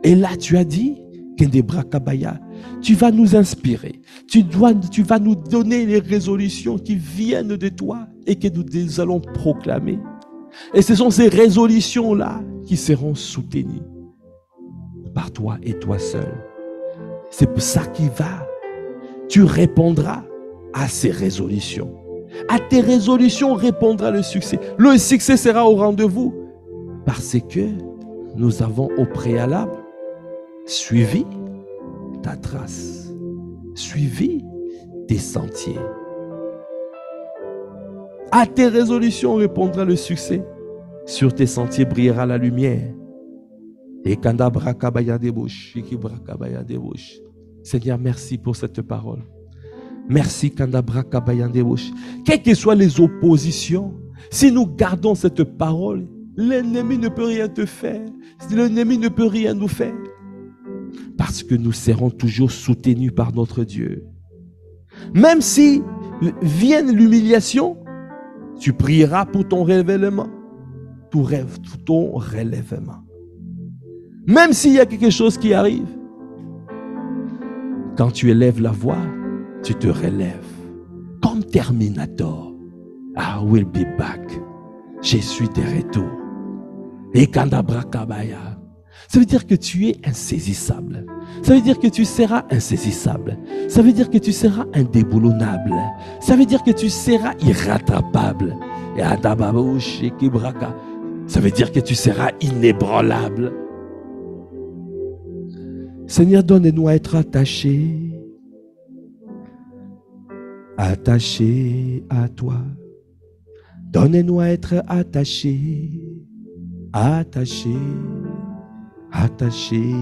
Et là, tu as dit, Kendebra kabaya, tu vas nous inspirer. Tu vas nous donner les résolutions qui viennent de toi et que nous allons proclamer. Et ce sont ces résolutions-là qui seront soutenues par toi et toi seul. C'est pour ça qu'il va. Tu répondras à ces résolutions. À tes résolutions répondra le succès. Le succès sera au rendez-vous parce que nous avons au préalable suivi ta trace, suivi tes sentiers. À tes résolutions répondra le succès. Sur tes sentiers brillera la lumière. Et kandabra kabaya de bouche, kabaya de bouche. Seigneur, merci pour cette parole. Merci kandabra kabaya de bouche. Quelles que soient les oppositions, si nous gardons cette parole, l'ennemi ne peut rien te faire. L'ennemi ne peut rien nous faire. Parce que nous serons toujours soutenus par notre Dieu. Même si vienne l'humiliation, tu prieras pour ton révèlement. Ton relèvement. Même s'il y a quelque chose qui arrive, quand tu élèves la voix, tu te relèves. Comme Terminator. I will be back. Je suis de retour. Et Kandabrakabaya. Ça veut dire que tu es insaisissable. Ça veut dire que tu seras insaisissable. Ça veut dire que tu seras indéboulonnable. Ça veut dire que tu seras irrattrapable. Et Adababouche et Kibraka. Ça veut dire que tu seras inébranlable. Seigneur, donne-nous à être attachés. Attachés à toi. Donne-nous à être attachés. Attachés. Attachés.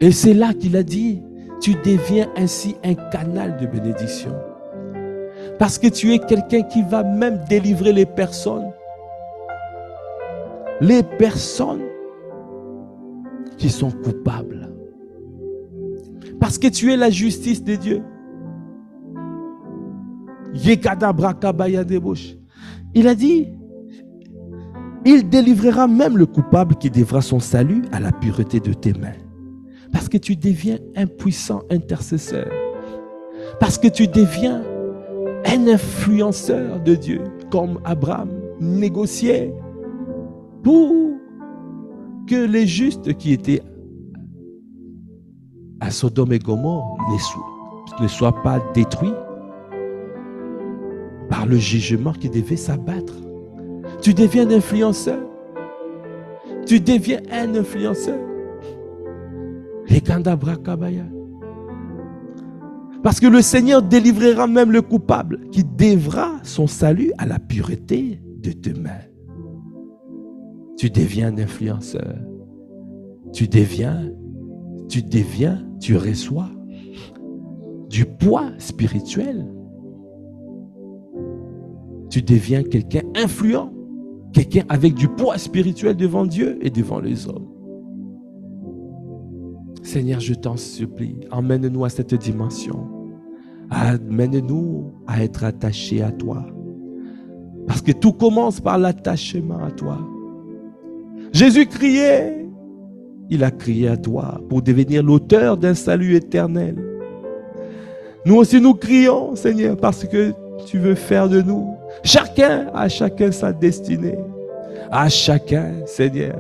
Et c'est là qu'il a dit, tu deviens ainsi un canal de bénédiction. Parce que tu es quelqu'un qui va même délivrer les personnes. Les personnes qui sont coupables. Parce que tu es la justice de Dieu. Il a dit, il délivrera même le coupable qui devra son salut à la pureté de tes mains. Parce que tu deviens un puissant intercesseur. Parce que tu deviens un influenceur de Dieu, comme Abraham négociait pour que les justes qui étaient à Sodome et Gomorrhe ne soient pas détruits par le jugement qui devait s'abattre. Tu deviens un influenceur. Tu deviens un influenceur. Parce que le Seigneur délivrera même le coupable qui devra son salut à la pureté de tes mains. Tu deviens un influenceur. Tu reçois du poids spirituel. Tu deviens quelqu'un influent, quelqu'un avec du poids spirituel devant Dieu et devant les hommes. Seigneur, je t'en supplie, emmène-nous à cette dimension. Amène-nous à être attachés à toi. Parce que tout commence par l'attachement à toi. Jésus criait, il a crié à toi pour devenir l'auteur d'un salut éternel. Nous aussi nous crions, Seigneur, parce que tu veux faire de nous. À chacun sa destinée. À chacun, Seigneur.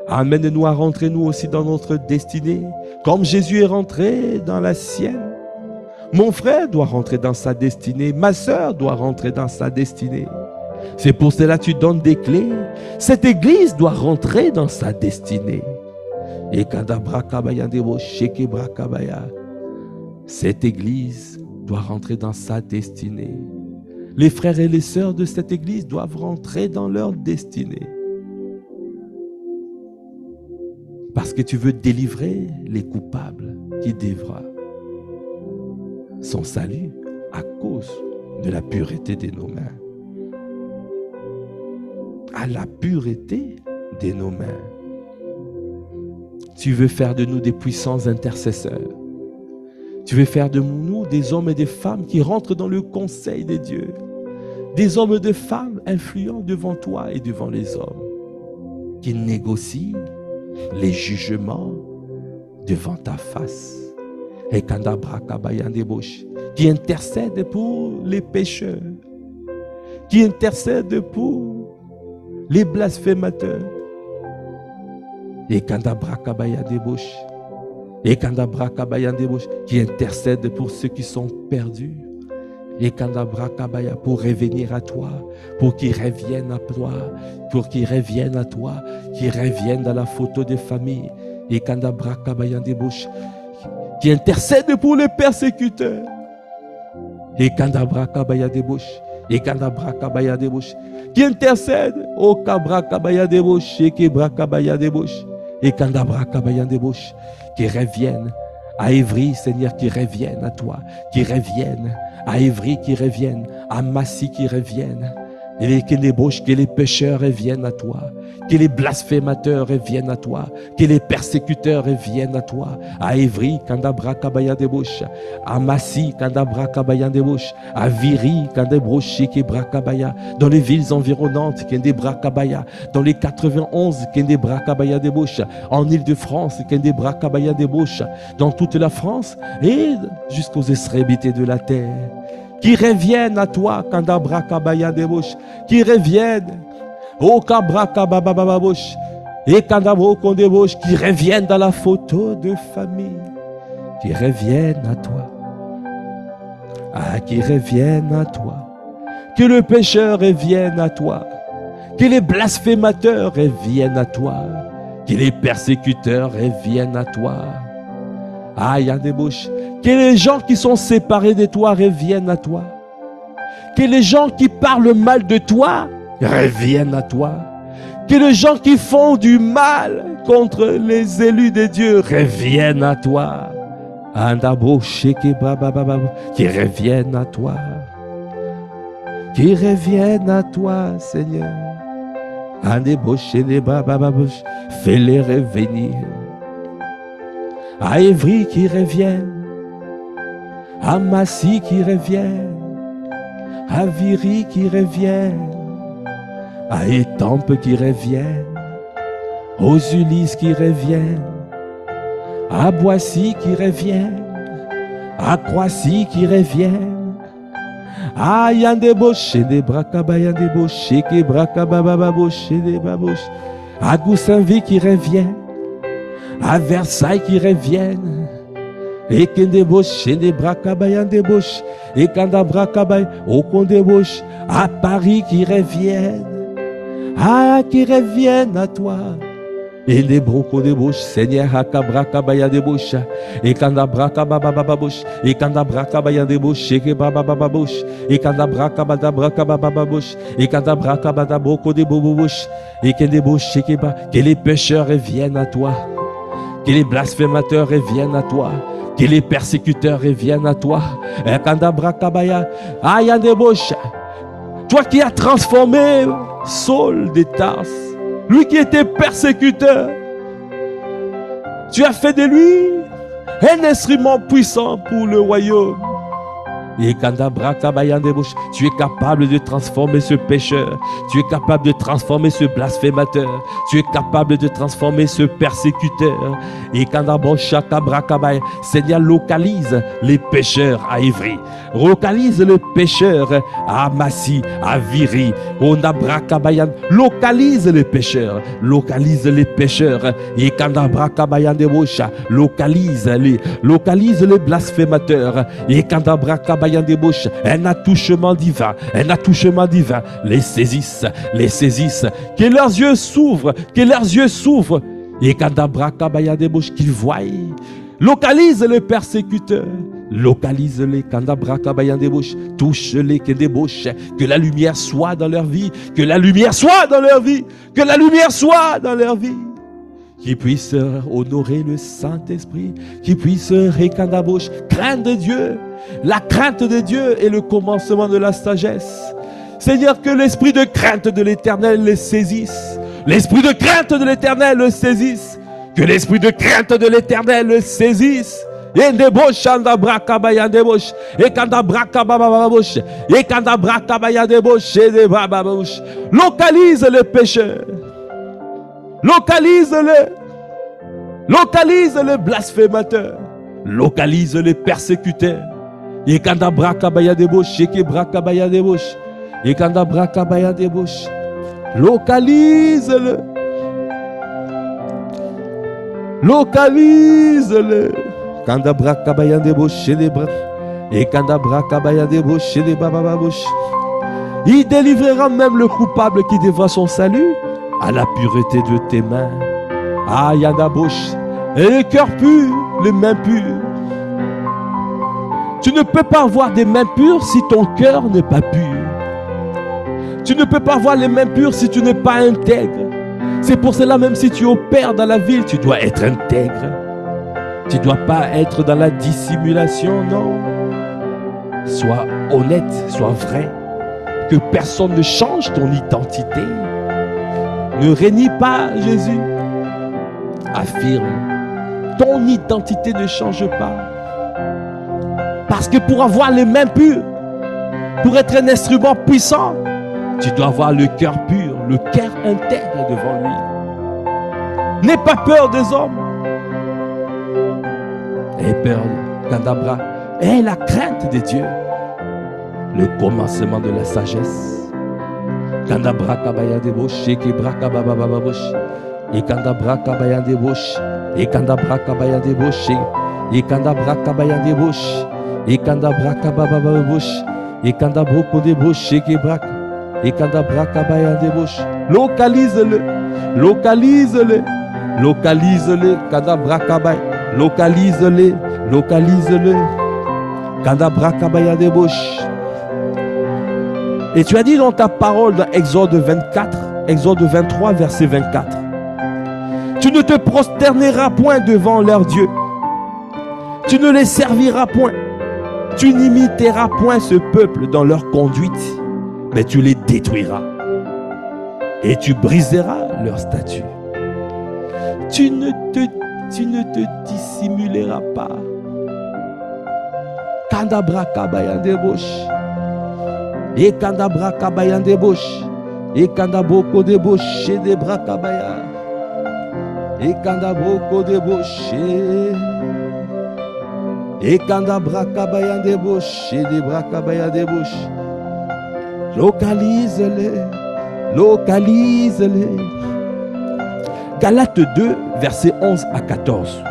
Amène-nous à rentrer nous aussi dans notre destinée. Comme Jésus est rentré dans la sienne. Mon frère doit rentrer dans sa destinée. Ma soeur doit rentrer dans sa destinée. C'est pour cela que tu donnes des clés. Cette église doit rentrer dans sa destinée. Et cette église doit rentrer dans sa destinée. Les frères et les sœurs de cette église doivent rentrer dans leur destinée. Parce que tu veux délivrer les coupables qui devra son salut à cause de la pureté de nos mains. À la pureté de nos mains. Tu veux faire de nous des puissants intercesseurs. Tu veux faire de nous des hommes et des femmes qui rentrent dans le conseil de Dieu. Des hommes et des femmes influents devant toi et devant les hommes. Qui négocient les jugements devant ta face. Et qui intercèdent pour les pécheurs. Qui intercèdent pour les blasphémateurs. Et qui intercède pour ceux qui sont perdus. Et pour revenir à toi, pour qu'ils reviennent à toi, qu'ils reviennent à la photo de famille. Et qui intercède pour les persécuteurs. Et qui intercède au Kabrakabaya de Bouche et Kebrakabaya de Bouche. Et Kandabrakabaya de Bouche, qui reviennent à Évry, Seigneur, qui reviennent à toi, qui reviennent à Évry, qui reviennent à Massy, qui reviennent. Que les pécheurs viennent à toi. Que les blasphémateurs viennent à toi. Que les persécuteurs viennent à toi. À Évry, Kandabra Kabaya de Bouche. À Massy, Kandabra Kabaya de Bouche. À Viry, Kandabra Shekebra Kabaya. Dans les villes environnantes, Kandabra Kabaya. Dans les 91, Kandabra Kabaya de Bouche. En Île-de-France, Kandabra Kabaya de Bouche. Dans toute la France et jusqu'aux extrémités de la terre. Qui reviennent à toi, Kandabra Kabaya de Bouche. Qui reviennent. Oh Kabra Kababa Bouche. Et Kandabro Konde Bouche. Qui reviennent dans la photo de famille. Qui reviennent à toi. Ah, qui reviennent à toi. Que le pécheur revienne à toi. Que les blasphémateurs reviennent à toi. Que les persécuteurs reviennent à toi. Ah, il y a des bouches. Que les gens qui sont séparés de toi reviennent à toi. Que les gens qui parlent mal de toi reviennent à toi. Que les gens qui font du mal contre les élus de Dieu reviennent à toi. Qui reviennent à toi. Qui reviennent à toi, Seigneur. Fais-les revenir. À Évry qui reviennent. À Massy qui reviennent. À Viry qui reviennent. À Étampes qui reviennent. Aux Ulysses qui reviennent. À Boissy qui reviennent. À Croissy qui reviennent. À Yandeboche des Brakaba Yandeboche qui Brakabababoshe des Baboche. À Goussainville qui reviennent. À Versailles qui reviennent. Et Kendeboche des Brakaba Yandeboche. Et Kandabrakaba au Kondeboche. À Paris qui reviennent. Ah, qui reviennent à toi. Et les brocos de bouche, Seigneur, Hakabrakabaya de bouche. Et Kandabrakababababouche. Et Kandabrakabaya de bouche. Et Bababababouche. Et Kandabrakabadabrakabababouche. Et Kandabrakabadabroko de bobouche. Et que les bouches, que les pécheurs reviennent à toi. Que les blasphémateurs reviennent à toi. Que les persécuteurs reviennent à toi. Et Kandabrakabaya. Ah, Yandebouche. Toi qui as transformé Saul de Tarse, lui qui était persécuteur, tu as fait de lui un instrument puissant pour le royaume. Et tu es capable de transformer ce pécheur, tu es capable de transformer ce blasphémateur, tu es capable de transformer ce persécuteur. Et Seigneur, localise les pécheurs à Évry, localise les pécheurs à Massy, à Viry, localise les pécheurs, localise les pécheurs. Et localise les blasphémateurs. Et un attouchement divin, les saisissent, que leurs yeux s'ouvrent, et qu'ils voient, localise les persécuteurs, localise-les, touche-les, que la lumière soit dans leur vie, que la lumière soit dans leur vie, qui puissent honorer le Saint-Esprit, qui puissent craindre Dieu. La crainte de Dieu est le commencement de la sagesse. Seigneur, que l'esprit de crainte de l'Éternel les saisisse. L'esprit de crainte de l'Éternel le saisisse. Que l'esprit de crainte de l'Éternel le saisisse. Et localise les pécheurs. Localise les blasphémateurs. Localise les persécuteurs. Et quand Brakabaya de Bouche, et qui Brakabaya de Bouche, et quand Brakabaya de Bouche, localise-le. Quand Brakabaya de Bouche, et quand Brakabaya de Bouche, et Baba Bouche, il délivrera même le coupable qui devra son salut à la pureté de tes mains. Ah, Yanda Bouche, et les cœurs purs, les mains pures. Tu ne peux pas avoir des mains pures si ton cœur n'est pas pur. Tu ne peux pas avoir les mains pures si tu n'es pas intègre. C'est pour cela, même si tu opères dans la ville, tu dois être intègre. Tu ne dois pas être dans la dissimulation, non. Sois honnête, sois vrai. que personne ne change ton identité. Ne renie pas Jésus. Affirme. Ton identité ne change pas. Parce que pour avoir les mains pures, pour être un instrument puissant, tu dois avoir le cœur pur, le cœur intègre devant lui. N'aie pas peur des hommes. Aie peur, Kandabra. Aie la crainte de Dieu. Le commencement de la sagesse. Kandabra kabaya deboche, kebra kababa baboche. Et Kandabra kabaya deboche. Et Kandabra kabaya deboche. Et Kandabra kabaya deboche. Et Kandabra kababa baboche. Et Kandabro deboche, kebra. Et Kandabra kabaya deboche. Localise-le. Localise-le. Localise-le. Kandabra kabaya. Localise-le. Localise-le. Kandabra kabaya deboche. Et tu as dit dans ta parole dans Exode 24, Exode 23, verset 24. Tu ne te prosterneras point devant leur Dieu. Tu ne les serviras point. Tu n'imiteras point ce peuple dans leur conduite, mais tu les détruiras. Et tu briseras leur statut. Tu ne te dissimuleras pas. Kandabra kabaya deboche. Et Kandabra kabaya deboche. Et Kandaboko deboche de brakabaya. Et Kandaboko deboche. Et Kandabra kabaya deboche de brakabaya deboche. Localise-les. Localise-les. Galates 2, versets 11 à 14.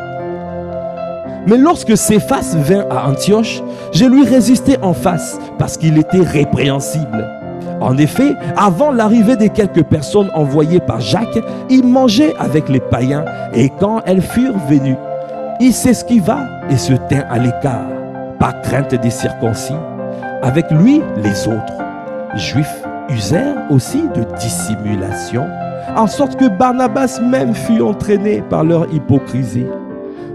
Mais lorsque Céphas vint à Antioche, je lui résistai en face parce qu'il était répréhensible. En effet, avant l'arrivée de quelques personnes envoyées par Jacques, il mangeait avec les païens et quand elles furent venues, il s'esquiva et se tint à l'écart, par crainte des circoncis. Avec lui, les autres Juifs usèrent aussi de dissimulation, en sorte que Barnabas même fut entraîné par leur hypocrisie.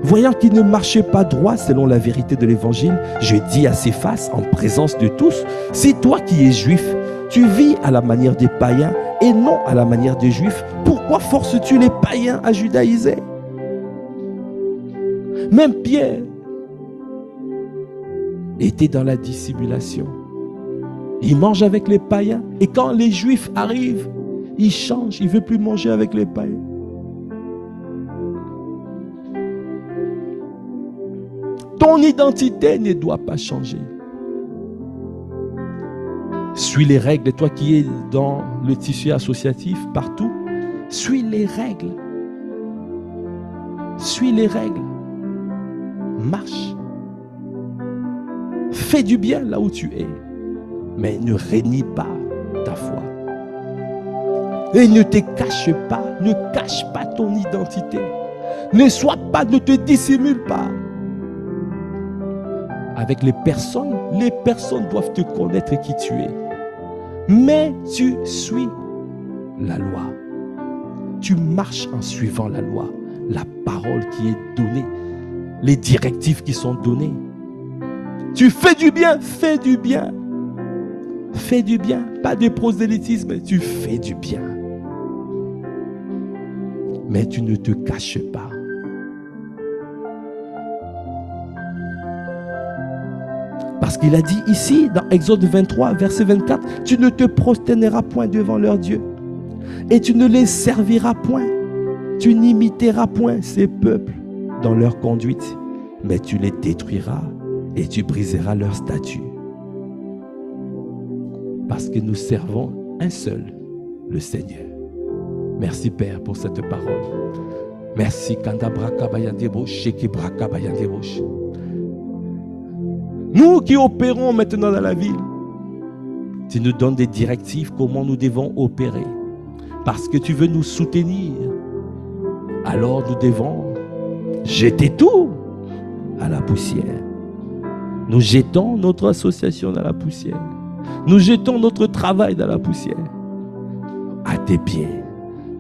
Voyant qu'il ne marchait pas droit selon la vérité de l'évangile, je dis à Céphas en présence de tous, si toi qui es juif, tu vis à la manière des païens et non à la manière des juifs, pourquoi forces-tu les païens à judaïser? Même Pierre était dans la dissimulation. Il mange avec les païens et quand les juifs arrivent, il change, il ne veut plus manger avec les païens. Ton identité ne doit pas changer. Suis les règles. Toi qui es dans le tissu associatif, partout, suis les règles. Suis les règles. Marche. Fais du bien là où tu es. Mais ne renie pas ta foi. Et ne te cache pas. Ne cache pas ton identité. Ne te dissimule pas. Avec les personnes doivent te connaître qui tu es. Mais tu suis la loi. Tu marches en suivant la loi, la parole qui est donnée, les directives qui sont données. Tu fais du bien, fais du bien. Fais du bien, pas de prosélytisme, tu fais du bien. Mais tu ne te caches pas. Parce qu'il a dit ici, dans Exode 23, verset 24, tu ne te prosterneras point devant leur Dieu, et tu ne les serviras point. Tu n'imiteras point ces peuples dans leur conduite, mais tu les détruiras et tu briseras leur statut. Parce que nous servons un seul, le Seigneur. Merci Père pour cette parole. Merci Kandabra kabaya deboche, Shekebra kabaya deboche. Nous qui opérons maintenant dans la ville, tu nous donnes des directives comment nous devons opérer. Parce que tu veux nous soutenir. Alors nous devons jeter tout à la poussière. Nous jetons notre association dans la poussière. Nous jetons notre travail dans la poussière. À tes pieds.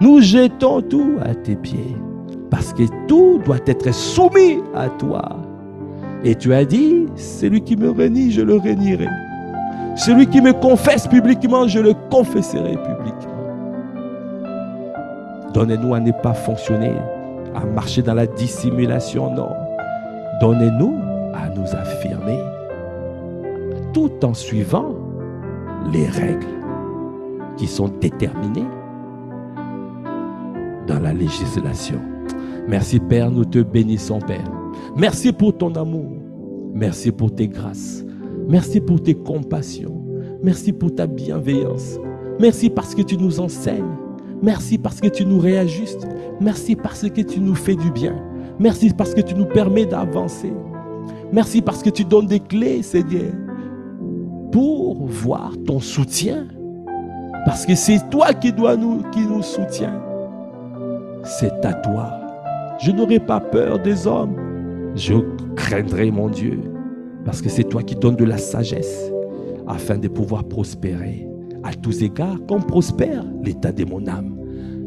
Nous jetons tout à tes pieds. Parce que tout doit être soumis à toi. Et tu as dit, celui qui me renie, je le renierai. Celui qui me confesse publiquement, je le confesserai publiquement. Donnez-nous à ne pas fonctionner, à marcher dans la dissimulation, non. Donnez-nous à nous affirmer tout en suivant les règles qui sont déterminées dans la législation. Merci Père, nous te bénissons Père. Merci pour ton amour. Merci pour tes grâces. Merci pour tes compassions. Merci pour ta bienveillance. Merci parce que tu nous enseignes. Merci parce que tu nous réajustes. Merci parce que tu nous fais du bien. Merci parce que tu nous permets d'avancer. Merci parce que tu donnes des clés, Seigneur, pour voir ton soutien. Parce que c'est toi qui nous soutiens. C'est à toi. Je n'aurai pas peur des hommes. Je craindrai mon Dieu. Parce que c'est toi qui donnes de la sagesse afin de pouvoir prospérer à tous égards, comme prospère l'état de mon âme.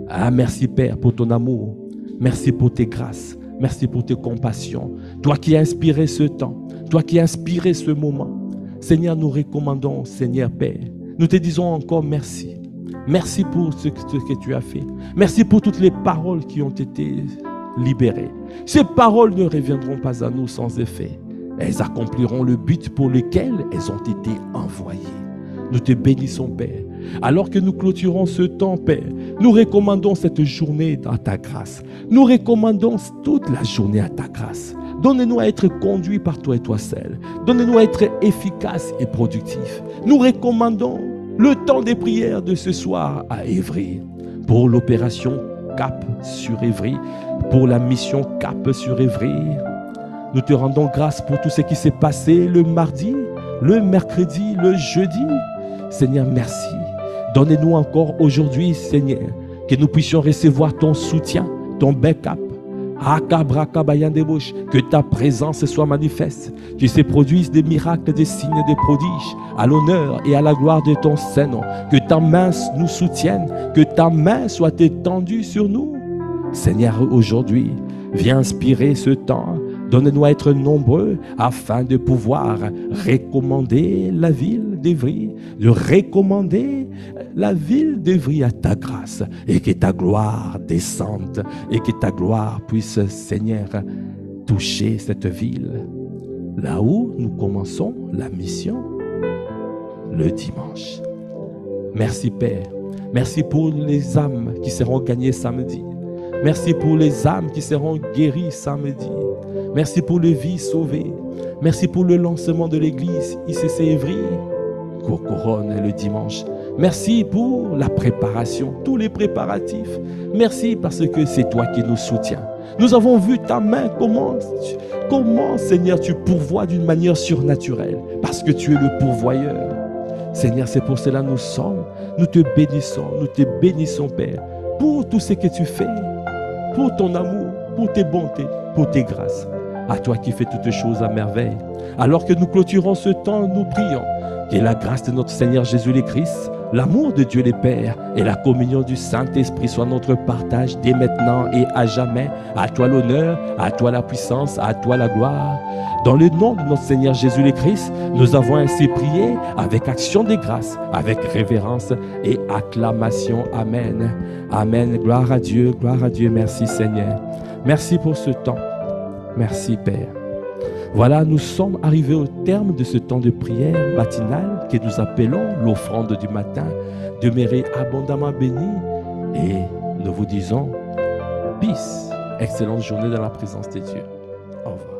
Ah, merci Père pour ton amour. Merci pour tes grâces. Merci pour tes compassions. Toi qui as inspiré ce temps. Toi qui as inspiré ce moment. Seigneur, nous recommandons, Seigneur Père. Nous te disons encore merci. Merci pour ce que tu as fait. Merci pour toutes les paroles qui ont été libérées. Ces paroles ne reviendront pas à nous sans effet. Elles accompliront le but pour lequel elles ont été envoyées. Nous te bénissons, Père. Alors que nous clôturons ce temps, Père, nous recommandons cette journée à ta grâce. Nous recommandons toute la journée à ta grâce. Donne-nous à être conduits par toi et toi seul. Donne-nous à être efficaces et productifs. Nous recommandons le temps des prières de ce soir à Évry, pour l'opération Cap sur Évry, pour la mission Cap sur Évry. Nous te rendons grâce pour tout ce qui s'est passé le mardi, le mercredi, le jeudi. Seigneur, merci. Donne-nous encore aujourd'hui, Seigneur, que nous puissions recevoir ton soutien, ton backup. Que ta présence soit manifeste, que se produisent des miracles, des signes, des prodiges, à l'honneur et à la gloire de ton Saint-Nom. Que ta main nous soutienne, que ta main soit étendue sur nous. Seigneur, aujourd'hui, viens inspirer ce temps. Donne-nous à être nombreux afin de pouvoir recommander la ville d'Évry, de recommander la ville d'Évry à ta grâce et que ta gloire descende et que ta gloire puisse, Seigneur, toucher cette ville. Là où nous commençons la mission le dimanche. Merci Père. Merci pour les âmes qui seront gagnées samedi. Merci pour les âmes qui seront guéries samedi. Merci pour les vies sauvées. Merci pour le lancement de l'église ICC Évry, Couronne le dimanche. Merci pour la préparation, tous les préparatifs. Merci parce que c'est toi qui nous soutiens. Nous avons vu ta main, comment Seigneur, tu pourvois d'une manière surnaturelle, parce que tu es le pourvoyeur. Seigneur, c'est pour cela que nous te bénissons Père, pour tout ce que tu fais, pour ton amour, pour tes bontés, pour tes grâces. À toi qui fais toutes choses à merveille. Alors que nous clôturons ce temps, nous prions que la grâce de notre Seigneur Jésus le Christ, l'amour de Dieu le Père et la communion du Saint-Esprit soient notre partage dès maintenant et à jamais. À toi l'honneur, à toi la puissance, à toi la gloire. Dans le nom de notre Seigneur Jésus le Christ, nous avons ainsi prié avec action de grâce, avec révérence et acclamation. Amen. Amen. Gloire à Dieu, merci Seigneur. Merci pour ce temps. Merci Père. Voilà, nous sommes arrivés au terme de ce temps de prière matinale que nous appelons l'offrande du matin. Demeurez abondamment bénis et nous vous disons peace. Excellente journée dans la présence de Dieu. Au revoir.